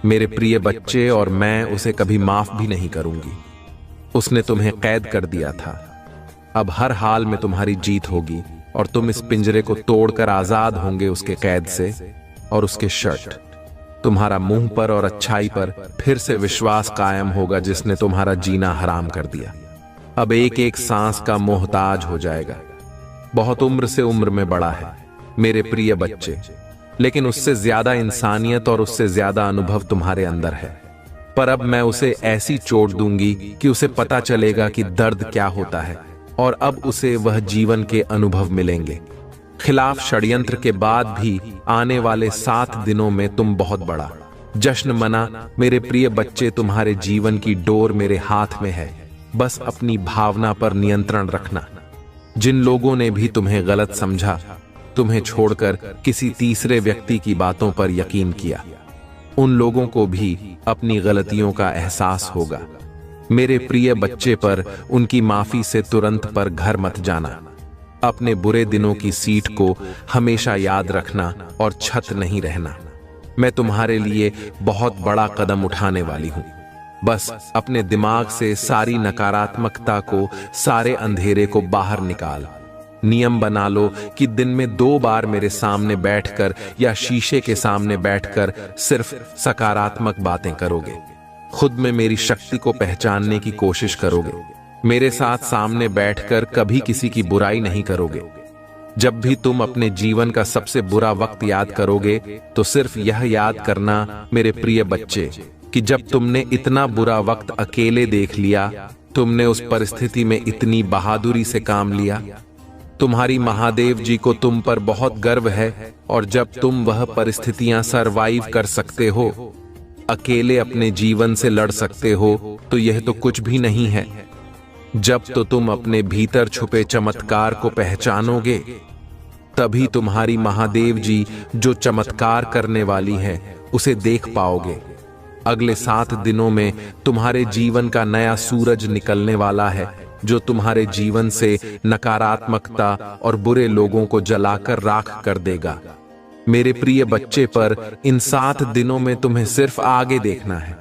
मेरे प्रिय बच्चे, और मैं उसे कभी माफ भी नहीं करूंगी। उसने तुम्हें कैद कर दिया था। अब हर हाल में तुम्हारी जीत होगी और तुम इस पिंजरे को तोड़कर आजाद होंगे उसके कैद से। और उसके शर्ट तुम्हारा मुंह पर और अच्छाई पर फिर से विश्वास कायम होगा, जिसने तुम्हारा जीना हराम कर दिया। अब एक एक सांस का मोहताज हो जाएगा। बहुत उम्र से उम्र में बड़ा है मेरे प्रिय बच्चे, लेकिन उससे ज्यादा इंसानियत और उससे ज्यादा अनुभव तुम्हारे अंदर है। पर अब मैं उसे ऐसी चोट दूंगी कि उसे पता चलेगा कि दर्द क्या होता है, और अब उसे वह जीवन के अनुभव मिलेंगे। खिलाफ षड्यंत्र के बाद भी आने वाले 7 दिनों में तुम बहुत बड़ा जश्न मना मेरे प्रिय बच्चे। तुम्हारे जीवन की डोर मेरे हाथ में है, बस अपनी भावना पर नियंत्रण रखना। जिन लोगों ने भी तुम्हें गलत समझा, तुम्हें छोड़कर किसी तीसरे व्यक्ति की बातों पर यकीन किया, उन लोगों को भी अपनी गलतियों का एहसास होगा। मेरे प्रिय बच्चे, पर उनकी माफी से तुरंत पर घर मत जाना। अपने बुरे दिनों की सीट को हमेशा याद रखना और छत नहीं रहना। मैं तुम्हारे लिए बहुत बड़ा कदम उठाने वाली हूं। बस अपने दिमाग से सारी नकारात्मकता को, सारे अंधेरे को बाहर निकाल। नियम बना लो कि दिन में 2 बार मेरे सामने बैठकर या शीशे के सामने बैठकर सिर्फ सकारात्मक बातें करोगे। खुद में मेरी शक्ति को पहचानने की कोशिश करोगे। मेरे साथ सामने बैठकर कभी किसी की बुराई नहीं करोगे। जब भी तुम अपने जीवन का सबसे बुरा वक्त याद करोगे, तो सिर्फ यह याद करना मेरे प्रिय बच्चे कि जब तुमने इतना बुरा वक्त अकेले देख लिया, तुमने उस परिस्थिति में इतनी बहादुरी से काम लिया। तुम्हारी महादेव जी को तुम पर बहुत गर्व है, और जब तुम वह परिस्थितियां सरवाइव कर सकते हो, अकेले अपने जीवन से लड़ सकते हो, तो यह तो कुछ भी नहीं है। जब तो तुम अपने भीतर छुपे चमत्कार को पहचानोगे, तभी तुम्हारी महादेव जी जो चमत्कार करने वाली है, उसे देख पाओगे। अगले 7 दिनों में तुम्हारे जीवन का नया सूरज निकलने वाला है, जो तुम्हारे जीवन से नकारात्मकता और बुरे लोगों को जलाकर राख कर देगा। मेरे प्रिय बच्चे, पर इन 7 दिनों में तुम्हें सिर्फ आगे देखना है,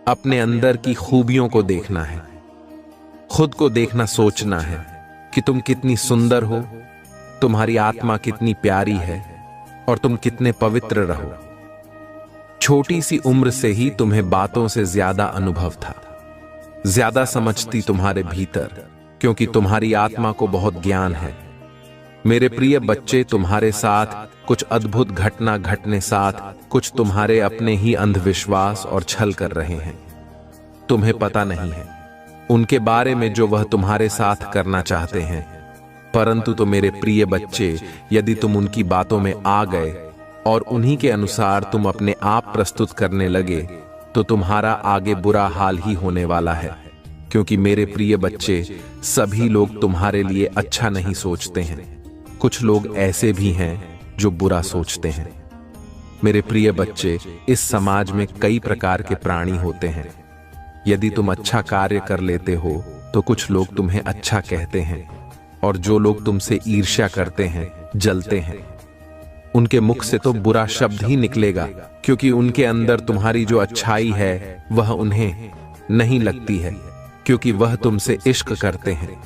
अपने अंदर की खूबियों को देखना है, खुद को देखना, सोचना है कि तुम कितनी सुंदर हो, तुम्हारी आत्मा कितनी प्यारी है, और तुम कितने पवित्र रहो। छोटी सी उम्र से ही तुम्हें बातों से ज्यादा अनुभव था, ज्यादा समझती तुम्हारे भीतर, क्योंकि तुम्हारी आत्मा को बहुत ज्ञान है। मेरे प्रिय बच्चे, तुम्हारे साथ कुछ अद्भुत घटना घटने साथ कुछ तुम्हारे अपने ही अंधविश्वास और छल कर रहे हैं। तुम्हें पता नहीं है उनके बारे में जो वह तुम्हारे साथ करना चाहते हैं, परंतु तो मेरे प्रिय बच्चे, यदि तुम उनकी बातों में आ गए और उन्हीं के अनुसार तुम अपने आप प्रस्तुत करने लगे, तो तुम्हारा आगे बुरा हाल ही होने वाला है। क्योंकि मेरे प्रिय बच्चे, सभी लोग तुम्हारे लिए अच्छा नहीं सोचते हैं। कुछ लोग ऐसे भी हैं जो बुरा सोचते हैं। मेरे प्रिय बच्चे, इस समाज में कई प्रकार के प्राणी होते हैं। यदि तुम अच्छा कार्य कर लेते हो तो कुछ लोग तुम्हें अच्छा कहते हैं, और जो लोग तुमसे ईर्ष्या करते हैं, जलते हैं, उनके मुख से तो बुरा शब्द ही निकलेगा, क्योंकि उनके अंदर तुम्हारी जो अच्छाई है वह उन्हें नहीं लगती है, क्योंकि वह तुमसे इश्क करते हैं।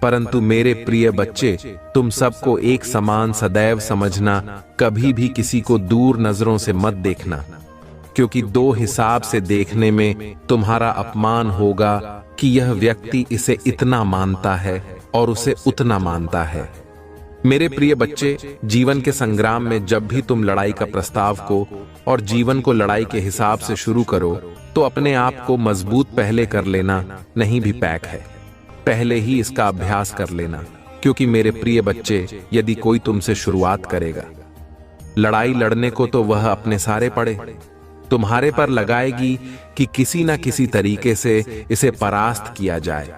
परंतु मेरे प्रिय बच्चे, तुम सबको एक समान सदैव समझना, कभी भी किसी को दूर नजरों से मत देखना, क्योंकि दो हिसाब से देखने में तुम्हारा अपमान होगा कि यह व्यक्ति इसे इतना मानता है और उसे उतना मानता है। मेरे प्रिय बच्चे, जीवन के संग्राम में जब भी तुम लड़ाई का प्रस्ताव को और जीवन को लड़ाई के हिसाब से शुरू करो, तो अपने आप को मजबूत पहले कर लेना, नहीं भी पैक है, पहले ही इसका अभ्यास कर लेना। क्योंकि मेरे प्रिय बच्चे, यदि कोई तुमसे शुरुआत करेगा लड़ाई लड़ने को, तो वह अपने सारे पड़े तुम्हारे पर लगाएगी कि किसी न किसी तरीके से इसे परास्त किया जाए।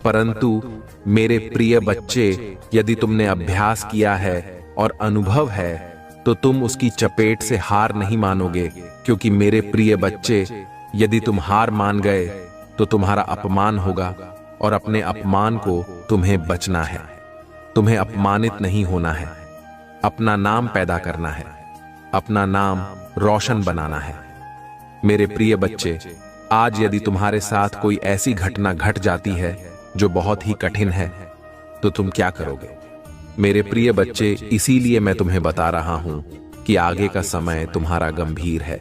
परंतु मेरे प्रिय बच्चे, यदि तुमने अभ्यास किया है और अनुभव है, तो तुम उसकी चपेट से हार नहीं मानोगे। क्योंकि मेरे प्रिय बच्चे, यदि तुम हार मान गए तो तुम्हारा अपमान होगा, और अपने अपमान को तुम्हें बचना है। तुम्हें अपमानित नहीं होना है, अपना नाम पैदा करना है, अपना नाम रोशन बनाना है। मेरे प्रिय बच्चे, आज यदि तुम्हारे साथ कोई ऐसी घटना घट जाती है जो बहुत ही कठिन है, तो तुम क्या करोगे? मेरे प्रिय बच्चे, इसीलिए मैं तुम्हें बता रहा हूं कि आगे का समय तुम्हारा गंभीर है।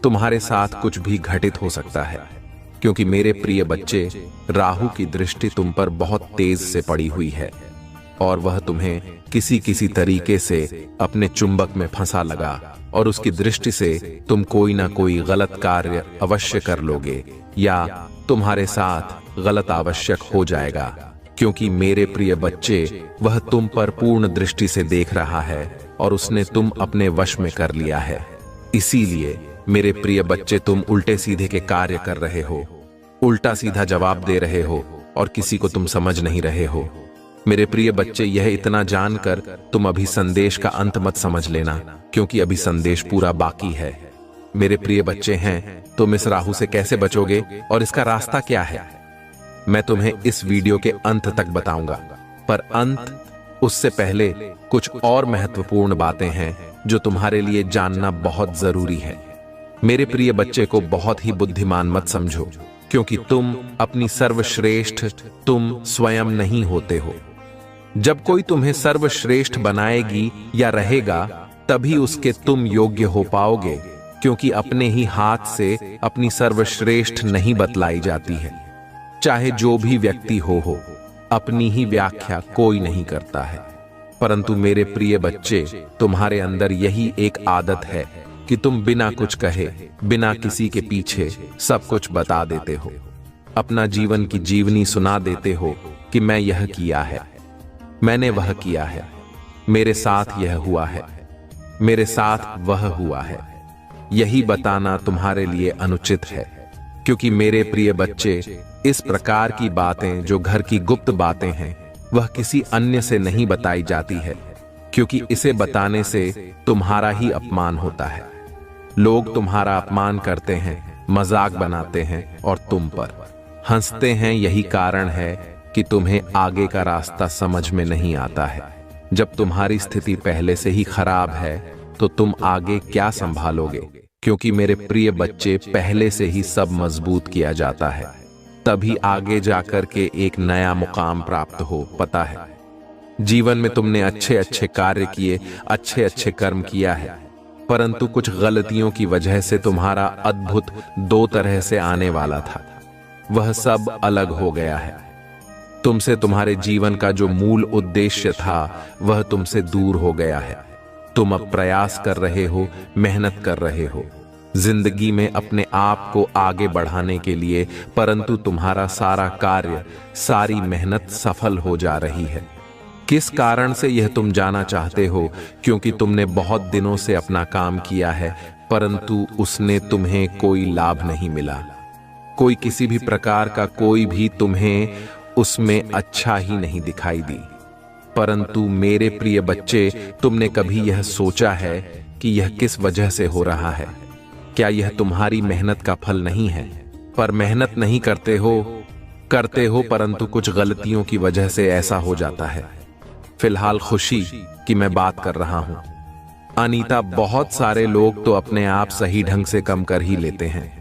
तुम्हारे साथ कुछ भी घटित हो सकता है, क्योंकि मेरे प्रिय बच्चे, राहु की दृष्टि तुम पर बहुत तेज से पड़ी हुई है, और वह तुम्हें किसी किसी तरीके से अपने चुंबक में फंसा लगा, और उसकी दृष्टि से तुम कोई ना कोई गलत कार्य अवश्य कर लोगे, या तुम्हारे साथ गलत आवश्यक हो जाएगा। क्योंकि मेरे प्रिय बच्चे, वह तुम पर पूर्ण दृष्टि से देख रहा है, और उसने तुम अपने वश में कर लिया है। इसीलिए मेरे प्रिय बच्चे, तुम उल्टे सीधे के कार्य कर रहे हो, उल्टा सीधा जवाब दे रहे हो, और किसी को तुम समझ नहीं रहे हो। मेरे प्रिय बच्चे, यह इतना जानकर तुम अभी संदेश का अंत मत समझ लेना, क्योंकि अभी संदेश पूरा बाकी है। मेरे प्रिय बच्चे हैं, तुम इस राहु से कैसे बचोगे और इसका रास्ता क्या है, मैं तुम्हें इस वीडियो के अंत तक बताऊंगा। पर अंत उससे पहले कुछ और महत्वपूर्ण बातें हैं जो तुम्हारे लिए जानना बहुत जरूरी है। मेरे प्रिय बच्चे को बहुत ही बुद्धिमान मत समझो, क्योंकि तुम अपनी सर्वश्रेष्ठ तुम स्वयं नहीं होते हो। जब कोई तुम्हें सर्वश्रेष्ठ बनाएगी या रहेगा, तभी उसके तुम योग्य हो पाओगे, क्योंकि अपने ही हाथ से अपनी सर्वश्रेष्ठ नहीं बतलाई जाती है। चाहे जो भी व्यक्ति हो, अपनी ही व्याख्या कोई नहीं करता है। परंतु मेरे प्रिय बच्चे, तुम्हारे अंदर यही एक आदत है कि तुम बिना कुछ कहे, बिना किसी के पीछे सब कुछ बता देते हो, अपना जीवन की जीवनी सुना देते हो कि मैं यह किया है, मैंने वह किया है, मेरे साथ यह हुआ है, मेरे साथ वह हुआ है। यही बताना तुम्हारे लिए अनुचित है, क्योंकि मेरे प्रिय बच्चे, इस प्रकार की बातें जो घर की गुप्त बातें हैं, वह किसी अन्य से नहीं बताई जाती है, क्योंकि इसे बताने से तुम्हारा ही अपमान होता है। लोग तुम्हारा अपमान करते हैं, मजाक बनाते हैं और तुम पर हंसते हैं। यही कारण है कि तुम्हें आगे का रास्ता समझ में नहीं आता है। जब तुम्हारी स्थिति पहले से ही खराब है, तो तुम आगे क्या संभालोगे? क्योंकि मेरे प्रिय बच्चे, पहले से ही सब मजबूत किया जाता है, तभी आगे जाकर के एक नया मुकाम प्राप्त हो। पता है, जीवन में तुमने अच्छे अच्छे कार्य किए, अच्छे अच्छे कर्म किया है, परंतु कुछ गलतियों की वजह से तुम्हारा अद्भुत 2 तरह से आने वाला था, वह सब अलग हो गया है। तुमसे तुम्हारे जीवन का जो मूल उद्देश्य था वह तुमसे दूर हो गया है। तुम अब प्रयास कर रहे हो, मेहनत कर रहे हो जिंदगी में अपने आप को आगे बढ़ाने के लिए, परंतु तुम्हारा सारा कार्य, सारी मेहनत सफल हो जा रही है। किस कारण से यह तुम जाना चाहते हो? क्योंकि तुमने बहुत दिनों से अपना काम किया है, परंतु उसने तुम्हें कोई लाभ नहीं मिला। कोई किसी भी प्रकार का कोई भी तुम्हें उसमें अच्छा ही नहीं दिखाई दी। परंतु मेरे प्रिय बच्चे, तुमने कभी यह सोचा है कि यह किस वजह से हो रहा है? क्या यह तुम्हारी मेहनत का फल नहीं है? पर मेहनत नहीं करते हो, परंतु कुछ गलतियों की वजह से ऐसा हो जाता है। फिलहाल खुशी की मैं बात कर रहा हूं। अनीता, बहुत सारे लोग तो अपने आप सही ढंग से कम कर ही लेते हैं।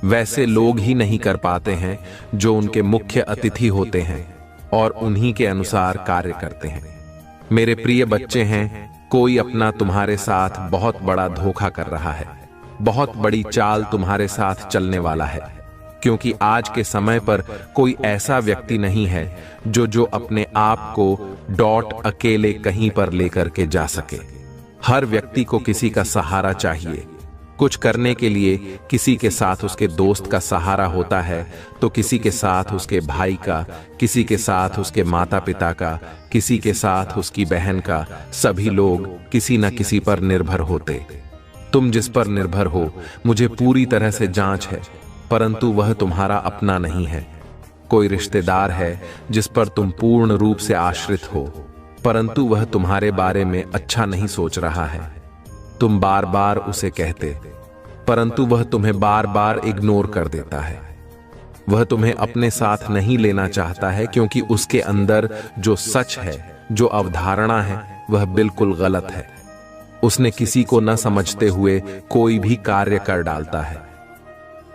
वैसे लोग ही नहीं कर पाते हैं जो उनके मुख्य अतिथि होते हैं और उन्हीं के अनुसार कार्य करते हैं। मेरे प्रिय बच्चे हैं, कोई अपना तुम्हारे साथ बहुत बड़ा धोखा कर रहा है। बहुत बड़ी चाल तुम्हारे साथ चलने वाला है, क्योंकि आज के समय पर कोई ऐसा व्यक्ति नहीं है जो अपने आप को अकेले कहीं पर लेकर के जा सके। हर व्यक्ति को किसी का सहारा चाहिए। कुछ करने के लिए किसी के साथ उसके दोस्त का सहारा होता है, तो किसी के साथ उसके भाई का, किसी के साथ उसके माता पिता का, किसी के साथ उसकी बहन का। सभी लोग किसी न किसी पर निर्भर होते। तुम जिस पर निर्भर हो, मुझे पूरी तरह से जांच है, परंतु वह तुम्हारा अपना नहीं है। कोई रिश्तेदार है जिस पर तुम पूर्ण रूप से आश्रित हो, परंतु वह तुम्हारे बारे में अच्छा नहीं सोच रहा है। तुम बार बार उसे कहते, परंतु वह तुम्हें बार बार इग्नोर कर देता है। वह तुम्हें अपने साथ नहीं लेना चाहता है, क्योंकि उसके अंदर जो सच है, जो अवधारणा है, वह बिल्कुल गलत है। उसने किसी को न समझते हुए कोई भी कार्य कर डालता है।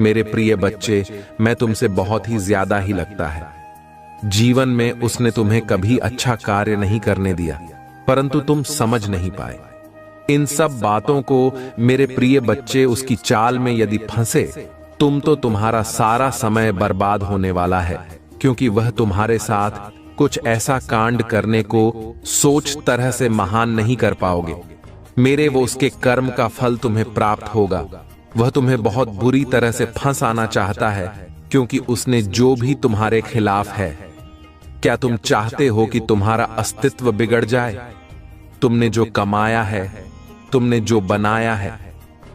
मेरे प्रिय बच्चे, मैं तुमसे बहुत ही ज्यादा ही लगता है। जीवन में उसने तुम्हें कभी अच्छा कार्य नहीं करने दिया, परंतु तुम समझ नहीं पाए। इन सब बातों को मेरे प्रिय बच्चे, उसकी चाल में यदि फंसे, तुम्हारा सारा समय बर्बाद होने वाला है, क्योंकि वह तुम्हारे साथ कुछ ऐसा कांड करने को सोच तरह से महान नहीं कर पाओगे। वो उसके कर्म का फल तुम्हें प्राप्त होगा। वह तुम्हें बहुत बुरी तरह से फंसाना चाहता है, क्योंकि उसने जो भी तुम्हारे खिलाफ है। क्या तुम चाहते हो कि तुम्हारा अस्तित्व बिगड़ जाए? तुमने जो कमाया है, तुमने जो बनाया है,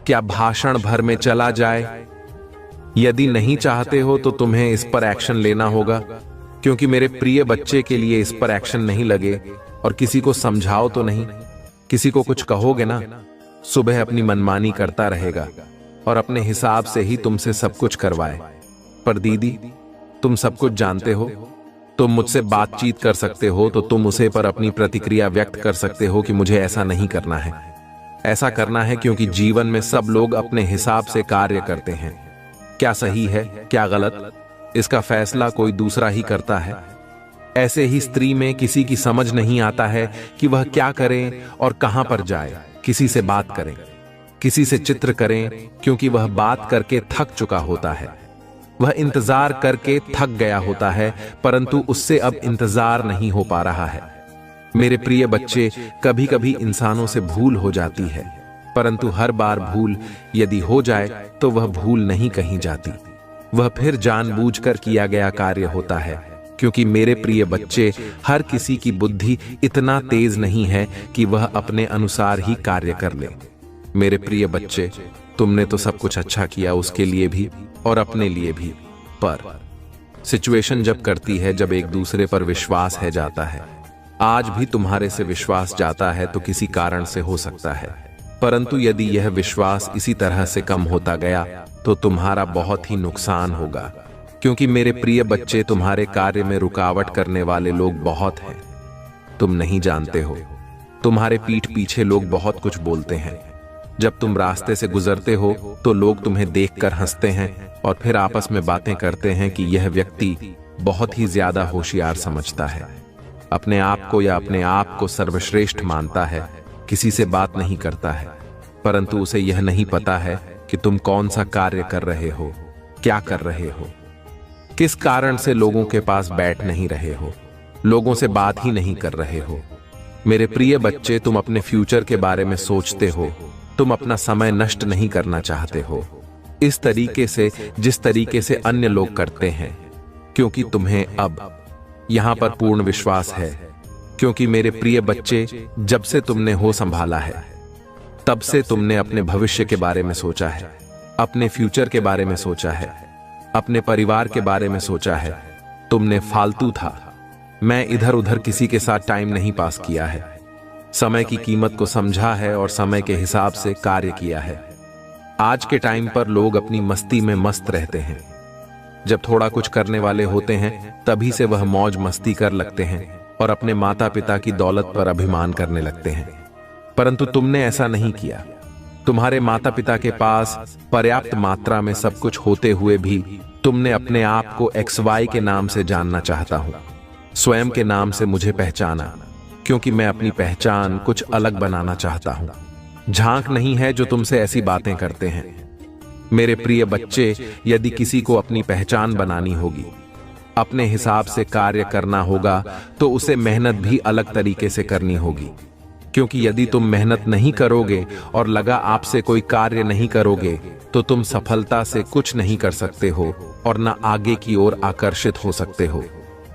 क्या भाषण भर में चला जाए? यदि नहीं चाहते हो तो तुम्हें इस पर एक्शन लेना होगा, क्योंकि मेरे प्रिय बच्चे के लिए इस पर एक्शन नहीं लगे और किसी को समझाओ तो नहीं, किसी को कुछ कहोगे ना, सुबह अपनी मनमानी करता रहेगा और अपने हिसाब से ही तुमसे सब कुछ करवाए। पर दीदी, तुम सब कुछ जानते हो, तुम मुझसे बातचीत कर सकते हो, तो तुम उसे पर अपनी प्रतिक्रिया व्यक्त कर सकते हो कि मुझे ऐसा नहीं करना है। ऐसा करना है क्योंकि जीवन में सब लोग अपने हिसाब से कार्य करते हैं। क्या सही है, क्या गलत, इसका फैसला कोई दूसरा ही करता है। ऐसे ही स्त्री में किसी की समझ नहीं आता है कि वह क्या करें और कहां पर जाए। किसी से बात करें, किसी से चित्र करें, क्योंकि वह बात करके थक चुका होता है। वह इंतजार करके थक गया होता है, परंतु उससे अब इंतजार नहीं हो पा रहा है। मेरे प्रिय बच्चे, कभी कभी इंसानों से भूल हो जाती है, परंतु हर बार भूल यदि हो जाए तो वह भूल नहीं कहीं जाती, वह फिर जानबूझकर किया गया कार्य होता है। क्योंकि मेरे प्रिय बच्चे, हर किसी की बुद्धि इतना तेज नहीं है कि वह अपने अनुसार ही कार्य कर ले। मेरे प्रिय बच्चे, तुमने तो सब कुछ अच्छा किया, उसके लिए भी और अपने लिए भी, पर सिचुएशन जब करती है, जब एक दूसरे पर विश्वास है जाता है। आज भी तुम्हारे से विश्वास जाता है तो किसी कारण से हो सकता है, परंतु यदि यह विश्वास इसी तरह से कम होता गया तो तुम्हारा बहुत ही नुकसान होगा। क्योंकि मेरे प्रिय बच्चे, तुम्हारे कार्य में रुकावट करने वाले लोग बहुत हैं। तुम नहीं जानते हो, तुम्हारे पीठ पीछे लोग बहुत कुछ बोलते हैं। जब तुम रास्ते से गुजरते हो तो लोग तुम्हें देखकर हंसते हैं और फिर आपस में बातें करते हैं कि यह व्यक्ति बहुत ही ज्यादा होशियार समझता है, अपने आप को या अपने आप को सर्वश्रेष्ठ मानता है, किसी से बात नहीं करता है। परंतु उसे यह नहीं पता है कि तुम कौन सा कार्य कर रहे हो, क्या कर रहे हो, किस कारण से लोगों के पास बैठ नहीं रहे हो, लोगों से बात ही नहीं कर रहे हो। मेरे प्रिय बच्चे, तुम अपने फ्यूचर के बारे में सोचते हो, तुम अपना समय नष्ट नहीं करना चाहते हो इस तरीके से जिस तरीके से अन्य लोग करते हैं, क्योंकि तुम्हें अब यहां पर पूर्ण विश्वास है। क्योंकि मेरे प्रिय बच्चे, जब से तुमने होश संभाला है तब से तुमने अपने भविष्य के बारे में सोचा है, अपने फ्यूचर के बारे में सोचा है, अपने परिवार के बारे में सोचा है। तुमने फालतू था, मैं इधर उधर किसी के साथ टाइम नहीं पास किया है, समय की कीमत को समझा है और समय के हिसाब से कार्य किया है। आज के टाइम पर लोग अपनी मस्ती में मस्त रहते हैं। जब थोड़ा कुछ करने वाले होते हैं तभी से वह मौज मस्ती कर लगते हैं और अपने माता पिता की दौलत पर अभिमान करने लगते हैं। परंतु तुमने ऐसा नहीं किया। तुम्हारे माता पिता के पास पर्याप्त मात्रा में सब कुछ होते हुए भी तुमने अपने आप को XY के नाम से जानना चाहता हूं, स्वयं के नाम से मुझे पहचाना, क्योंकि मैं अपनी पहचान कुछ अलग बनाना चाहता हूं। झांक नहीं है जो तुमसे ऐसी बातें करते हैं। मेरे प्रिय बच्चे, यदि किसी को अपनी पहचान बनानी होगी, अपने हिसाब से कार्य करना होगा, तो उसे मेहनत भी अलग तरीके से करनी होगी। क्योंकि यदि तुम मेहनत नहीं करोगे और लगा आपसे कोई कार्य नहीं करोगे, तो तुम सफलता से कुछ नहीं कर सकते हो और न आगे की ओर आकर्षित हो सकते हो।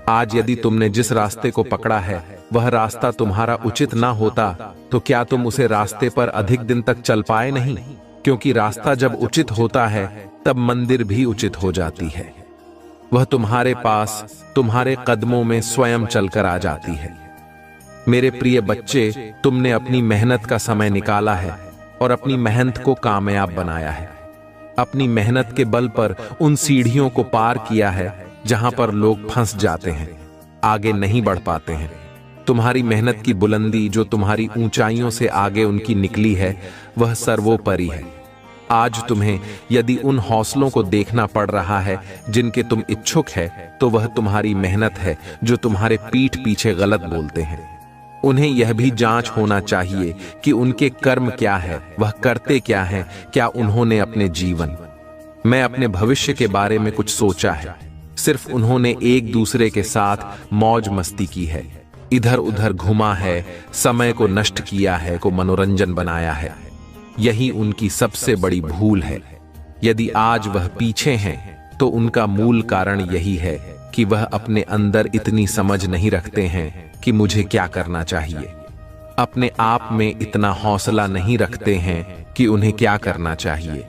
आज यदि तुमने जिस रास्ते को पकड़ा है वह रास्ता तुम्हारा उचित ना होता, तो क्या तुम उसे रास्ते पर अधिक दिन तक चल पाए नहीं? क्योंकि रास्ता जब उचित होता है तब मंदिर भी उचित हो जाती है। वह तुम्हारे पास, तुम्हारे कदमों में स्वयं चलकर आ जाती है। मेरे प्रिय बच्चे, तुमने अपनी मेहनत का समय निकाला है और अपनी मेहनत को कामयाब बनाया है। अपनी मेहनत के बल पर उन सीढ़ियों को पार किया है जहां पर लोग फंस जाते हैं, आगे नहीं बढ़ पाते हैं। तुम्हारी मेहनत की बुलंदी जो तुम्हारी ऊंचाइयों से आगे उनकी निकली है, वह सर्वोपरि है। आज तुम्हें यदि उन हौसलों को देखना पड़ रहा है जिनके तुम इच्छुक है, तो वह तुम्हारी मेहनत है जो तुम्हारे पीठ पीछे गलत बोलते हैं। उन्हें यह भी जांच होना चाहिए कि उनके कर्म क्या है, वह करते क्या हैं, क्या उन्होंने अपने जीवन में अपने भविष्य के बारे में कुछ सोचा है। सिर्फ उन्होंने एक दूसरे के साथ मौज मस्ती की है, इधर उधर घुमा है, समय को नष्ट किया है, को मनोरंजन बनाया है। यही उनकी सबसे बड़ी भूल है। यदि आज वह पीछे हैं तो उनका मूल कारण यही है कि वह अपने अंदर इतनी समझ नहीं रखते हैं कि मुझे क्या करना चाहिए। अपने आप में इतना हौसला नहीं रखते हैं कि उन्हें क्या करना चाहिए।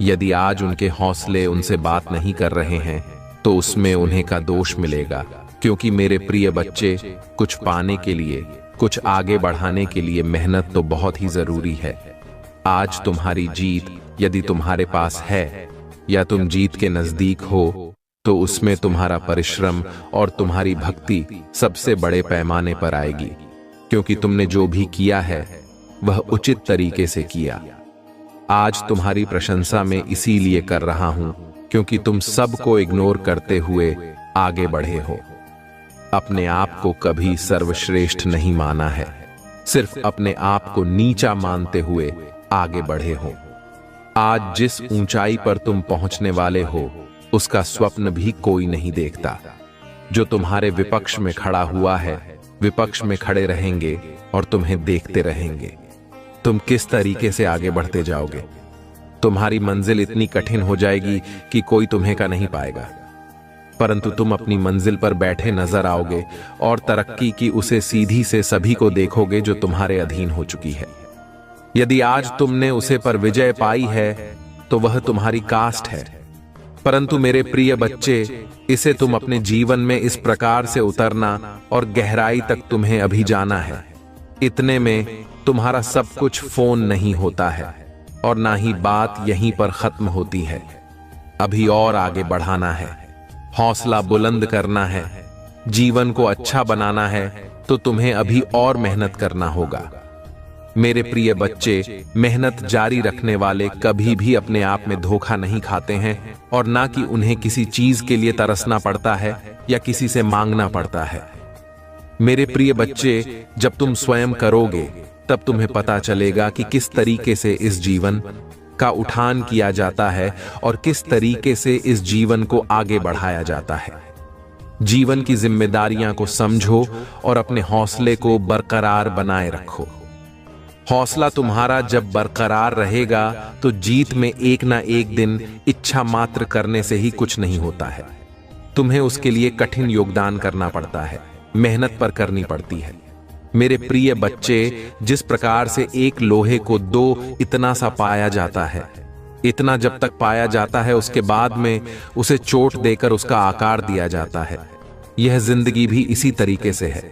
यदि आज उनके हौसले उनसे बात नहीं कर रहे हैं तो उसमें उन्हें का दोष मिलेगा। क्योंकि मेरे प्रिय बच्चे, कुछ पाने के लिए, कुछ आगे बढ़ाने के लिए मेहनत तो बहुत ही जरूरी है। आज तुम्हारी जीत यदि तुम्हारे पास है या तुम जीत के नजदीक हो, तो उसमें तुम्हारा परिश्रम और तुम्हारी भक्ति सबसे बड़े पैमाने पर आएगी। क्योंकि तुमने जो भी किया है वह उचित तरीके से किया। आज तुम्हारी प्रशंसा मैं इसीलिए कर रहा हूं क्योंकि तुम सबको इग्नोर करते हुए आगे बढ़े हो। अपने आप को कभी सर्वश्रेष्ठ नहीं माना है, सिर्फ अपने आप को नीचा मानते हुए आगे बढ़े हो। आज जिस ऊंचाई पर तुम पहुंचने वाले हो उसका स्वप्न भी कोई नहीं देखता। जो तुम्हारे विपक्ष में खड़ा हुआ है, विपक्ष में खड़े रहेंगे और तुम्हें देखते रहेंगे। तुम किस तरीके से आगे बढ़ते जाओगे। तुम्हारी मंजिल इतनी कठिन हो जाएगी कि कोई तुम्हें का नहीं पाएगा, परंतु तुम अपनी मंजिल पर बैठे नजर आओगे और तरक्की की उसे सीधी से सभी को देखोगे जो तुम्हारे अधीन हो चुकी है। यदि आज तुमने उसे पर विजय पाई है तो वह तुम्हारी कास्ट है। परंतु मेरे प्रिय बच्चे, इसे तुम अपने जीवन में इस प्रकार से उतरना और गहराई तक तुम्हें अभी जाना है। इतने में तुम्हारा सब कुछ फोन नहीं होता है और ना ही बात यहीं पर खत्म होती है। अभी और आगे बढ़ाना है, हौसला बुलंद करना है, जीवन को अच्छा बनाना है, तो तुम्हें अभी और मेहनत करना होगा। मेरे प्रिय बच्चे, मेहनत जारी रखने वाले कभी भी अपने आप में धोखा नहीं खाते हैं और ना कि उन्हें किसी चीज के लिए तरसना पड़ता है या किसी से मांगना पड़ता है। मेरे प्रिय बच्चे, जब तुम स्वयं करोगे तब तुम्हें पता चलेगा कि किस तरीके से इस जीवन का उठान किया जाता है और किस तरीके से इस जीवन को आगे बढ़ाया जाता है। जीवन की जिम्मेदारियां को समझो और अपने हौसले को बरकरार बनाए रखो। हौसला तुम्हारा जब बरकरार रहेगा तो जीत में एक ना एक दिन इच्छा मात्र करने से ही कुछ नहीं होता है। तुम्हें उसके लिए कठिन योगदान करना पड़ता है, मेहनत पर करनी पड़ती है। मेरे प्रिय बच्चे, जिस प्रकार से एक लोहे को दो इतना सा पाया जाता है, इतना जब तक पाया जाता है उसके बाद में उसे चोट देकर उसका आकार दिया जाता है, यह जिंदगी भी इसी तरीके से है।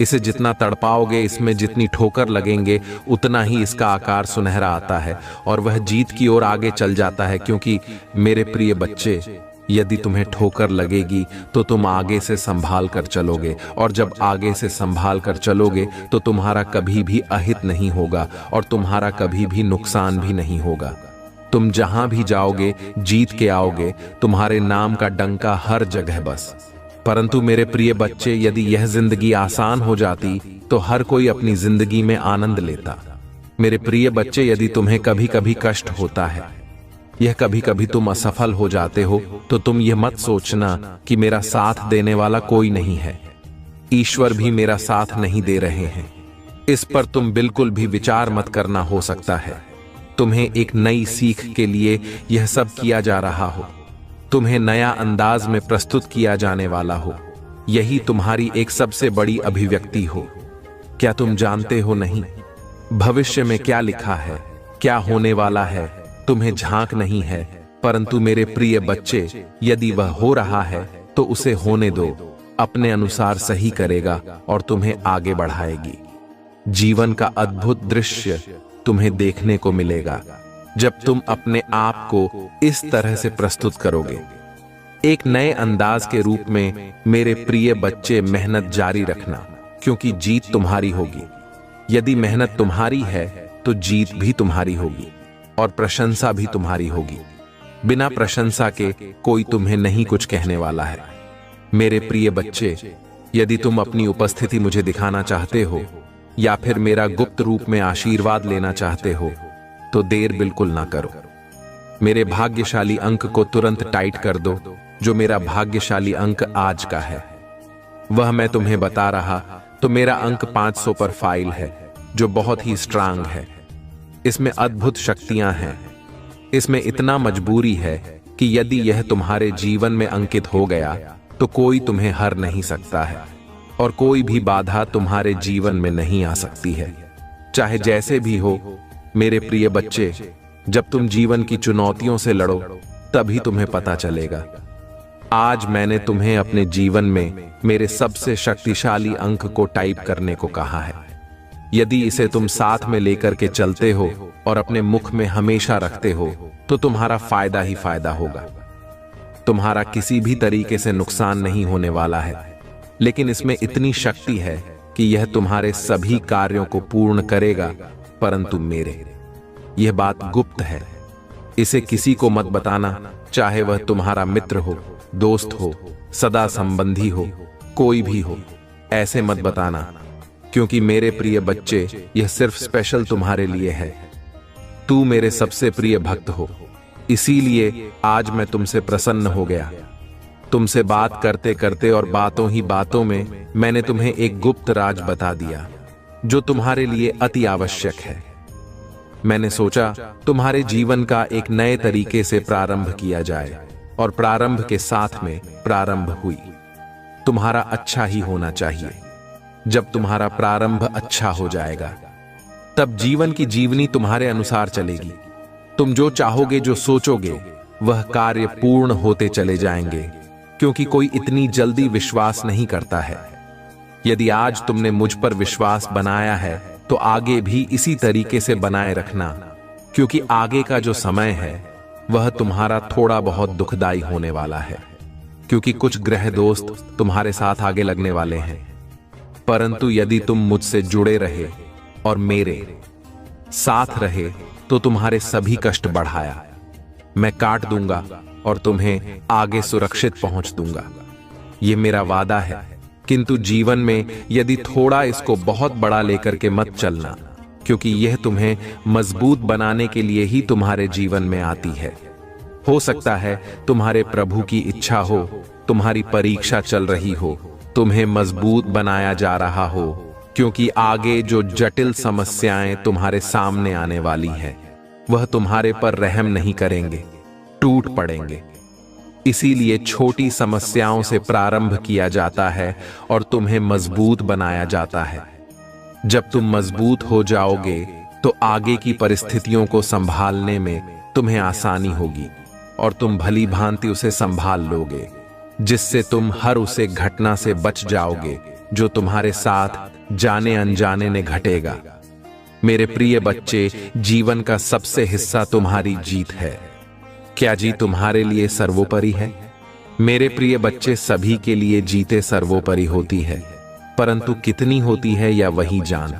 इसे जितना तड़पाओगे, इसमें जितनी ठोकर लगेंगे, उतना ही इसका आकार सुनहरा आता है और वह जीत की ओर आगे चल जाता है। क्योंकि मेरे प्रिय बच्चे, यदि तुम्हें ठोकर लगेगी तो तुम आगे से संभाल कर चलोगे, और जब आगे से संभाल कर चलोगे तो तुम्हारा कभी भी अहित नहीं होगा और तुम्हारा कभी भी नुकसान भी नहीं होगा। तुम जहां भी जाओगे जीत के आओगे, तुम्हारे नाम का डंका हर जगह बस। परंतु मेरे प्रिय बच्चे, यदि यह जिंदगी आसान हो जाती तो हर कोई अपनी जिंदगी में आनंद लेता। मेरे प्रिय बच्चे, यदि तुम्हें कभी कभी कष्ट होता है, यह कभी कभी तुम असफल हो जाते हो, तो तुम यह मत सोचना कि मेरा साथ देने वाला कोई नहीं है, ईश्वर भी मेरा साथ नहीं दे रहे हैं। इस पर तुम बिल्कुल भी विचार मत करना। हो सकता है तुम्हें एक नई सीख के लिए यह सब किया जा रहा हो, तुम्हें नया अंदाज में प्रस्तुत किया जाने वाला हो, यही तुम्हारी एक सबसे बड़ी अभिव्यक्ति हो। क्या तुम जानते हो नहीं, भविष्य में क्या लिखा है, क्या होने वाला है, तुम्हें झांक नहीं है। परंतु मेरे प्रिय बच्चे, यदि वह हो रहा है तो उसे होने दो, अपने अनुसार सही करेगा और तुम्हें आगे बढ़ाएगी। जीवन का अद्भुत दृश्य तुम्हें देखने को मिलेगा जब तुम अपने आप को इस तरह से प्रस्तुत करोगे, एक नए अंदाज के रूप में। मेरे प्रिय बच्चे, मेहनत जारी रखना, क्योंकि जीत तुम्हारी होगी। यदि मेहनत तुम्हारी है तो जीत भी तुम्हारी होगी और प्रशंसा भी तुम्हारी होगी। बिना प्रशंसा के कोई तुम्हें नहीं कुछ कहने वाला है। मेरे प्रिय बच्चे, यदि तुम अपनी उपस्थिति मुझे दिखाना चाहते हो या फिर मेरा गुप्त रूप में आशीर्वाद लेना चाहते हो तो देर बिल्कुल ना करो। मेरे भाग्यशाली अंक को तुरंत टाइट कर दो। जो मेरा भाग्यशाली अंक आज का है वह मैं तुम्हें बता रहा, तो मेरा अंक 500 पर फाइल है, जो बहुत ही स्ट्रांग है। इसमें अद्भुत शक्तियां हैं। इसमें इतना मजबूरी है कि यदि यह तुम्हारे जीवन में अंकित हो गया तो कोई तुम्हें हर नहीं सकता है और कोई भी बाधा तुम्हारे जीवन में नहीं आ सकती है, चाहे जैसे भी हो। मेरे प्रिय बच्चे, जब तुम जीवन की चुनौतियों से लड़ो तभी तुम्हें पता चलेगा। आज मैंने तुम्हें अपने जीवन में मेरे सबसे शक्तिशाली अंक को टाइप करने को कहा है। यदि इसे तुम साथ में लेकर के चलते हो और अपने मुख में हमेशा रखते हो तो तुम्हारा फायदा ही फायदा होगा। तुम्हारा किसी भी तरीके से नुकसान नहीं होने वाला है, लेकिन इसमें इतनी शक्ति है कि यह तुम्हारे सभी कार्यों को पूर्ण करेगा। परंतु मेरे, यह बात गुप्त है, इसे किसी को मत बताना, चाहे वह तुम्हारा मित्र हो, दोस्त हो, सदा संबंधी हो, कोई भी हो, ऐसे मत बताना। क्योंकि मेरे प्रिय बच्चे, यह सिर्फ स्पेशल तुम्हारे लिए है। तू मेरे सबसे प्रिय भक्त हो, इसीलिए आज मैं तुमसे प्रसन्न हो गया। तुमसे बात करते करते और बातों ही बातों में मैंने तुम्हें एक गुप्त राज बता दिया जो तुम्हारे लिए अति आवश्यक है। मैंने सोचा तुम्हारे जीवन का एक नए तरीके से प्रारंभ किया जाए, और प्रारंभ के साथ में प्रारंभ हुई। तुम्हारा अच्छा ही होना चाहिए। जब तुम्हारा प्रारंभ अच्छा हो जाएगा तब जीवन की जीवनी तुम्हारे अनुसार चलेगी। तुम जो चाहोगे, जो सोचोगे, वह कार्य पूर्ण होते चले जाएंगे, क्योंकि कोई इतनी जल्दी विश्वास नहीं करता है। यदि आज तुमने मुझ पर विश्वास बनाया है तो आगे भी इसी तरीके से बनाए रखना, क्योंकि आगे का जो समय है वह तुम्हारा थोड़ा बहुत दुखदाई होने वाला है, क्योंकि कुछ ग्रह दोस्त तुम्हारे साथ आगे लगने वाले हैं। परंतु यदि तुम मुझसे जुड़े रहे और मेरे साथ रहे तो तुम्हारे सभी कष्ट बढ़ाया मैं काट दूंगा और तुम्हें आगे सुरक्षित पहुंच दूंगा। यह मेरा वादा है। किंतु जीवन में यदि थोड़ा इसको बहुत बड़ा लेकर के मत चलना, क्योंकि यह तुम्हें मजबूत बनाने के लिए ही तुम्हारे जीवन में आती है। हो सकता है तुम्हारे प्रभु की इच्छा हो, तुम्हारी परीक्षा चल रही हो, तुम्हें मजबूत बनाया जा रहा हो, क्योंकि आगे जो जटिल समस्याएं तुम्हारे सामने आने वाली है वह तुम्हारे पर रहम नहीं करेंगे, टूट पड़ेंगे। इसीलिए छोटी समस्याओं से प्रारंभ किया जाता है और तुम्हें मजबूत बनाया जाता है। जब तुम मजबूत हो जाओगे तो आगे की परिस्थितियों को संभालने में तुम्हें आसानी होगी और तुम भली भांति उसे संभाल लोगे, जिससे तुम हर उसे घटना से बच जाओगे जो तुम्हारे साथ जाने अनजाने ने घटेगा। मेरे प्रिय बच्चे, जीवन का सबसे हिस्सा तुम्हारी जीत है। क्या जीत तुम्हारे लिए सर्वोपरि है? मेरे प्रिय बच्चे, सभी के लिए जीते सर्वोपरि होती है, परंतु कितनी होती है या वही जान।